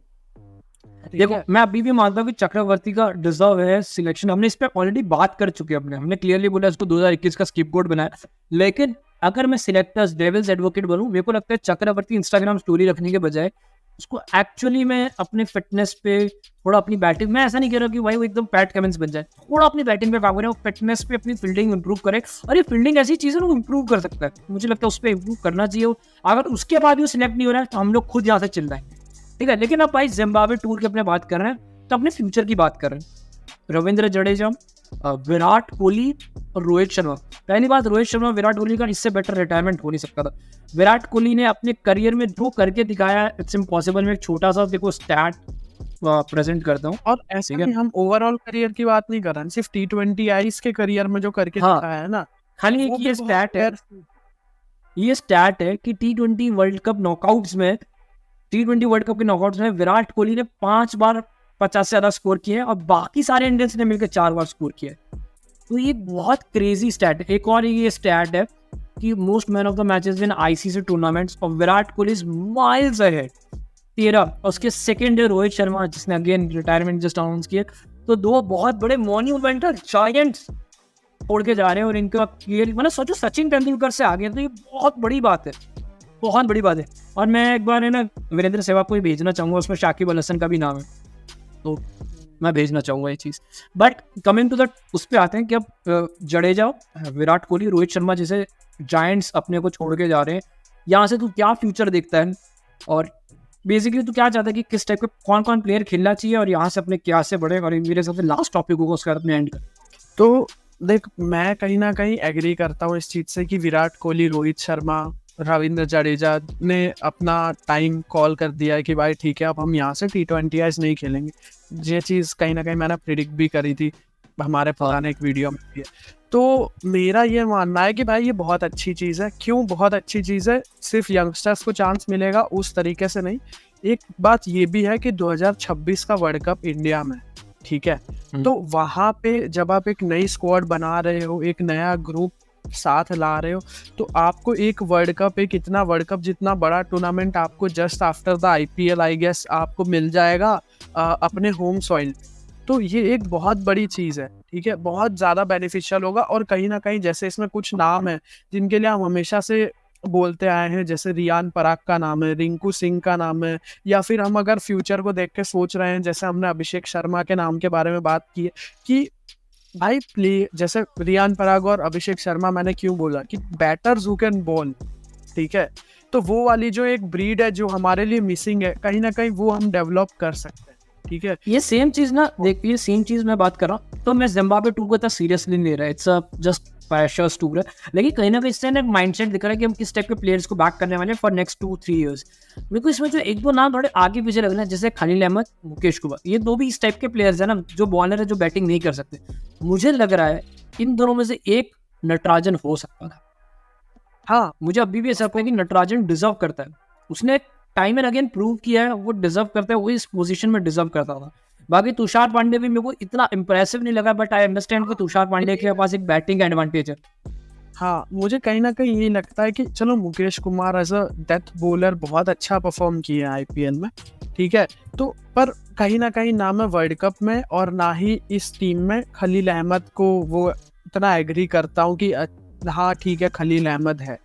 देखो, मैं अभी भी मानता हूँ कि चक्रवर्ती का डिजर्व है सिलेक्शन। हमने इस पे ऑलरेडी बात कर चुके हैं, हमने क्लियरली बोला इसको 2021 का स्किपगोट बनाया। लेकिन अगर मैं सिलेक्टर्स डेविल्स एडवोकेट बनूं, मेरे को लगता है चक्रवर्ती इंस्टाग्राम स्टोरी रखने के बजाय उसको एक्चुअली में अपने फिटनेस पे, थोड़ा अपनी बैटिंग, मैं ऐसा नहीं कह रहा कि भाई वो एकदम पैट कमिंस बन जाए, थोड़ा अपनी बैटिंग पे काम करे, वो फिटनेस पे अपनी फील्डिंग इंप्रूव करे। और ये फील्डिंग ऐसी चीज़ है ना, वो इंप्रूव कर सकता है, मुझे लगता है उस पर इंप्रूव करना चाहिए। अगर उसके बाद भी वो सिलेक्ट नहीं हो रहा है तो हम लोग खुद यहाँ से चिल्लाएं, ठीक है। लेकिन अब भाई जिम्बाब्वे टूर की अपने बात कर रहे हैं तो अपने फ्यूचर की बात कर रहे हैं। रविंद्र जडेजा, विराट कोहली और रोहित शर्मा। पहली बात, रोहित शर्मा विराट कोहली का इससे बेटर रिटायरमेंट हो नहीं सकता था। विराट कोहली ने अपने करियर में जो करके दिखाया, इट्स इम्पॉसिबल। में एक छोटा सा देखो स्टैट प्रेजेंट करता हूँ, और ऐसे ही हम ओवरऑल करियर की बात नहीं कर रहे हैं, सिर्फ T20 आईज के करियर में जो करके दिखाया है ना, खाली एक ये स्टैट है, ये स्टैट है कि T20 वर्ल्ड कप नॉकआउट्स में, T20 वर्ल्ड कप के नॉकआउट्स में विराट कोहली ने 5 बार 50 से ज़्यादा स्कोर किया है और बाकी सारे इंडियंस ने मिलकर 4 बार स्कोर किया है। तो ये बहुत क्रेजी स्टैट है। एक और ये स्टैट है कि most man of the matches in ICC tournaments और Virat Kohli is miles ahead 13। और उसके सेकंड है रोहित शर्मा, जिसने अगेन रिटायरमेंट जस्ट अनाउंस किया। तो दो बहुत बड़े मॉन्यूमेंटल जायंट्स छोड़ के जा रहे हैं और इनका क्लियर, मतलब सोचो सचिन तेंदुलकर से आगे, तो ये बहुत बड़ी बात है, बहुत बड़ी बात है। और मैं एक बार है ना वीरेंद्र सहवाग को ही भेजना चाहूँगा, उसमें शाकिब अल हसन का भी नाम है, तो मैं भेजना चाहूँगा ये चीज़। बट कमिंग टू दैट, उस पर आते हैं कि अब जडेजा, विराट कोहली, रोहित शर्मा जैसे जायंट्स अपने को छोड़ के जा रहे हैं, यहाँ से तू क्या फ्यूचर देखता है और बेसिकली तू क्या चाहता है कि किस टाइप के कौन कौन प्लेयर खेलना चाहिए और यहाँ से अपने क्या से बढ़े। और मेरे हिसाब से लास्ट टॉपिक होगा, उसके बाद अपने एंड कर। तो देख, मैं कहीं ना कहीं एग्री करता हूँ इस चीज़ से कि विराट कोहली, रोहित शर्मा, रविंद्र जडेजा ने अपना टाइम कॉल कर दिया है कि भाई ठीक है, अब हम यहाँ से T20 आईज नहीं खेलेंगे। ये चीज़ कहीं ना कहीं मैंने प्रिडिक्ट भी करी थी हमारे पुराने एक वीडियो में भी। तो मेरा ये मानना है कि भाई ये बहुत अच्छी चीज़ है। क्यों बहुत अच्छी चीज़ है? सिर्फ यंगस्टर्स को चांस मिलेगा उस तरीके से नहीं। एक बात ये भी है कि 2026 का वर्ल्ड कप इंडिया में, ठीक है, तो वहाँ पे जब आप एक नई स्क्वाड बना रहे हो, एक नया ग्रुप साथ ला रहे हो, तो आपको एक वर्ल्ड कप, एक इतना वर्ल्ड कप जितना बड़ा टूर्नामेंट आपको just after the IPL I guess आपको मिल जाएगा अपने होम सॉइल। तो ये एक बहुत बड़ी चीज़ है, ठीक है, बहुत ज़्यादा बेनिफिशियल होगा। और कहीं ना कहीं जैसे इसमें कुछ नाम है जिनके लिए हम हमेशा से बोलते आए हैं, जैसे रियान पराग का नाम है, रिंकू सिंह का नाम है, या फिर हम अगर फ्यूचर को देख के सोच रहे हैं, जैसे हमने अभिषेक शर्मा के नाम के बारे में बात की है कि भाई प्ले, जैसे रियान पराग और अभिषेक शर्मा, मैंने क्यों बोला कि बैटर्स हु कैन बॉल, ठीक है, तो वो वाली जो एक ब्रीड है जो हमारे लिए मिसिंग है, कहीं ना कहीं वो हम डेवलप कर सकते हैं, ठीक है। ये सेम चीज़ ना, देख, ये सेम चीज़ मैं बात कर रहा हूँ, तो मैं जिम्बाब्वे टूर को इतना सीरियसली नहीं ले रहा, इट्स जस्ट फ्रेशर्स टूर है। लेकिन कहीं ना कहीं इससे एक माइंडसेट दिख रहा है कि हम किस टाइप के प्लेयर्स को बैक करने वाले हैं फॉर नेक्स्ट 2-3 ईयर्स। मेरे को इसमें जो एक दो नाम थोड़े आगे पीछे लग रहे हैं, जैसे खलील अहमद, मुकेश कुमार, ये दो भी इस टाइप के प्लेयर्स हैं ना, जो बॉलर है, जो बैटिंग नहीं कर सकते। मुझे लग रहा है इन दोनों में से एक नटराजन हो सकता था। हाँ, मुझे अभी भी ऐसा लगता है कि नटराजन डिजर्व करता है, उसने टाइम एंड अगेन प्रूव किया है, वो डिजर्व करता है, वो इस पोजीशन में डिजर्व करता था। बाकी तुषार पांडे भी मेरे को इतना इंप्रेसिव नहीं लगा, बट आई अंडरस्टैंड कि तुषार पांडे के पास एक बैटिंग एडवांटेज है। हाँ, मुझे कहीं ना कहीं ये लगता है कि चलो Mukesh Kumar as a death bowler बहुत अच्छा परफॉर्म किया है आईपीएल में, ठीक है, तो पर कहीं ना कहीं ना मैं वर्ल्ड कप में और ना ही इस टीम में खलील अहमद को वो इतना एग्री करता हूँ कि हाँ ठीक है खलील अहमद है,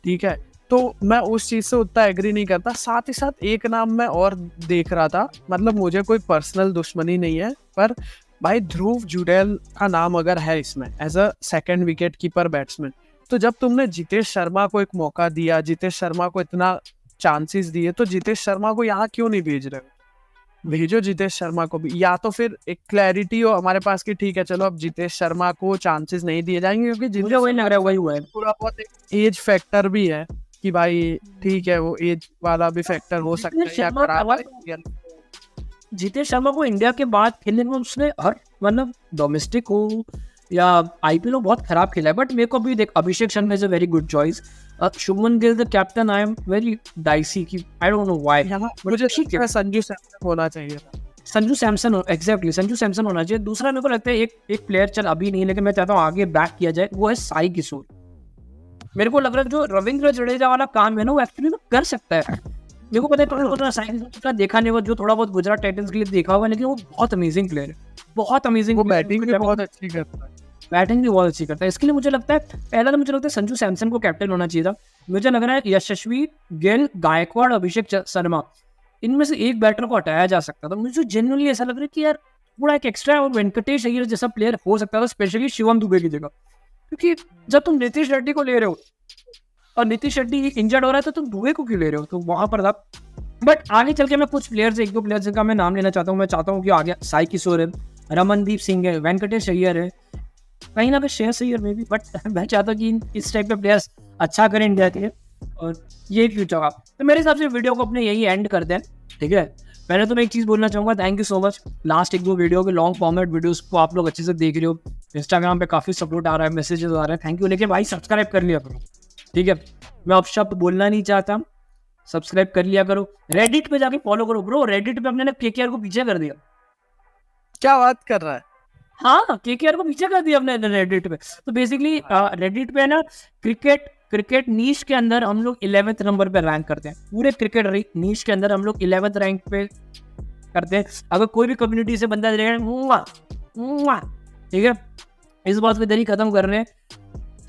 ठीक है, तो मैं उस चीज़ से उतना एग्री नहीं करता। साथ ही साथ एक नाम मैं और देख रहा था, मतलब मुझे कोई पर्सनल दुश्मनी नहीं है, पर भाई ध्रुव जुड़ैल का नाम अगर है इसमें as a second wicketkeeper batsman, तो जब तुमने जितेश शर्मा को एक मौका दिया, जितेश शर्मा को इतना चांसेस दिए, तो जितेश शर्मा को यहाँ क्यों नहीं भेज रहे हो? भेजो जितेश शर्मा को भी, या तो फिर एक क्लैरिटी हो हमारे पास कि ठीक है चलो अब जितेश शर्मा को चांसेस नहीं दिए जाएंगे, क्योंकि मुझे वही लग रहा है, वही हुआ है। पूरा बहुत एज फैक्टर भी है कि भाई ठीक है वो एज वाला भी फैक्टर हो सकता है, या खराब जितेश शर्मा को इंडिया के बाद खेलने में उसने हर मतलब डोमेस्टिक हो या आईपीएल हो बहुत खराब खेला है, बट मेरे को भी देख Abhishek Sharma is a very good choice. Shubman Gill the captain, I am very dicey कि आई डोंट नो व्हाई, मुझे ठीक है संजू सैमसन होना चाहिए था। संजू सैमसन, एग्जैक्टली संजू सैमसन होना चाहिए। दूसरा मेरे को लगता है एक प्लेयर चल अभी नहीं, लेकिन मैं चाहता हूँ आगे बैक किया जाए, वो है साई किशोर। मेरे को लग रहा है जो रविंद्र जडेजा वाला काम है ना, वो एक्चुअली में कर सकता है। मेरे को पता है तुमने साई किशोर का देखा नहीं, वो जो थोड़ा बहुत गुजरात टाइटंस के लिए देखा होगा, लेकिन वो बहुत अमेजिंग प्लेयर है, बहुत अमेजिंग। वो बैटिंग भी बहुत अच्छी करता है, बैटिंग भी बहुत अच्छी करता है। इसके लिए मुझे लगता है पहला तो मुझे लगता है संजू सैमसन को कैप्टन होना चाहिए था। मुझे लग रहा है यशस्वी, गिल, गायकवाड़, अभिषेक शर्मा, इनमें से एक बैटर को हटाया जा सकता था। मुझे जेन्युइनली ऐसा लग रहा है कि यार थोड़ा एक एक्स्ट्रा और वेंकटेश अय्यर जैसा प्लेयर हो सकता था, स्पेशली शिवम दुबे की जगह, क्योंकि जब तुम नीतीश रेड्डी को ले रहे हो और नीतीश रेड्डी इंजर्ड हो रहा है, तो तुम दुबे को क्यों ले रहे हो? तो वहां पर था। बट आगे चल के मैं कुछ प्लेयर्स, एक दो प्लेयर्स का मैं नाम लेना चाहता हूँ। मैं चाहता हूँ कि आगे साई किशोर है, रमनदीप सिंह है, वेंकटेश अय्यर है, कहीं ना कहीं श्रेयस अय्यर में भी, बट मैं चाहता हूँ कि इस टाइप के प्लेयर्स अच्छा करें इंडिया के, और ये फ्यूचर होगा। तो मेरे हिसाब से वीडियो को अपने यही एंड कर दें, ठीक है। पहले तो मैं एक चीज़ बोलना चाहूँगा, thank you so much. Last एक दो वीडियो के लॉन्ग फॉर्मेट वीडियोस को आप लोग अच्छे से देख रहे हो, इंस्टाग्राम पे काफ़ी सपोर्ट आ रहा है, मैसेजेस आ रहे हैं, थैंक यू। लेकिन भाई सब्सक्राइब कर लिया करो, ठीक है। मैं अब शब्द बोलना नहीं चाहता, सब्सक्राइब कर लिया करो। रेडिट पे जाके फॉलो करो ब्रो, रेडिट पे अपने केकेआर को पीछे कर दिया। क्या बात कर रहा है? हाँ, केकेआर को पीछे कर दिया अपने रेडिट पे। तो बेसिकली रेडिट पे ना क्रिकेट नीश के अंदर हम लोग 11वें नंबर पे रैंक करते हैं। पूरे क्रिकेट नीश के अंदर हम लोग 11वें रैंक पे करते हैं। अगर कोई भी कम्युनिटी से बंदा देगा, ठीक है, इस बात पे इधर ही खत्म कर रहे हैं।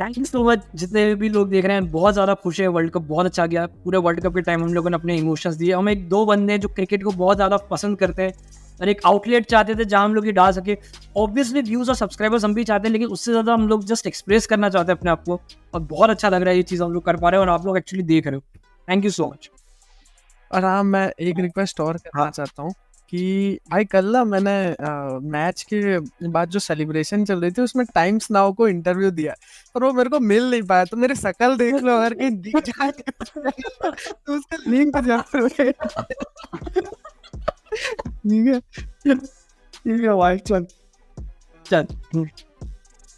थैंक यू सो मच जितने भी लोग देख रहे हैं, बहुत ज़्यादा खुश है। वर्ल्ड कप बहुत अच्छा गया। पूरे वर्ल्ड कप के टाइम हम लोगों ने अपने इमोशंस दिए। हम एक दो बंदे जो क्रिकेट को बहुत ज़्यादा पसंद करते हैं और एक आउटलेट चाहते थे जहाँ हम लोग ये डाल सके। ऑब्वियसली व्यूज़ और सब्सक्राइबर्स हम भी चाहते हैं, लेकिन उससे ज़्यादा हम लोग जस्ट एक्सप्रेस करना चाहते हैं अपने आप को, और बहुत अच्छा लग रहा है ये चीज़ हम लोग कर पा रहे हैं और आप लोग एक्चुअली देख रहे हो। Thank you so much. और हाँ, मैं एक रिक्वेस्ट और करना चाहता हूँ कि भाई कल ना मैंने मैच के बाद जो सेलिब्रेशन चल रही थी उसमें टाइम्स नाउ को इंटरव्यू दिया, पर वो मेरे को मिल नहीं पाया। तो मेरी शक्ल देख लो, अगर कहीं दिख जाए तो उसका लिंक जरूर ठीक है ठीक है भाई, चल चल।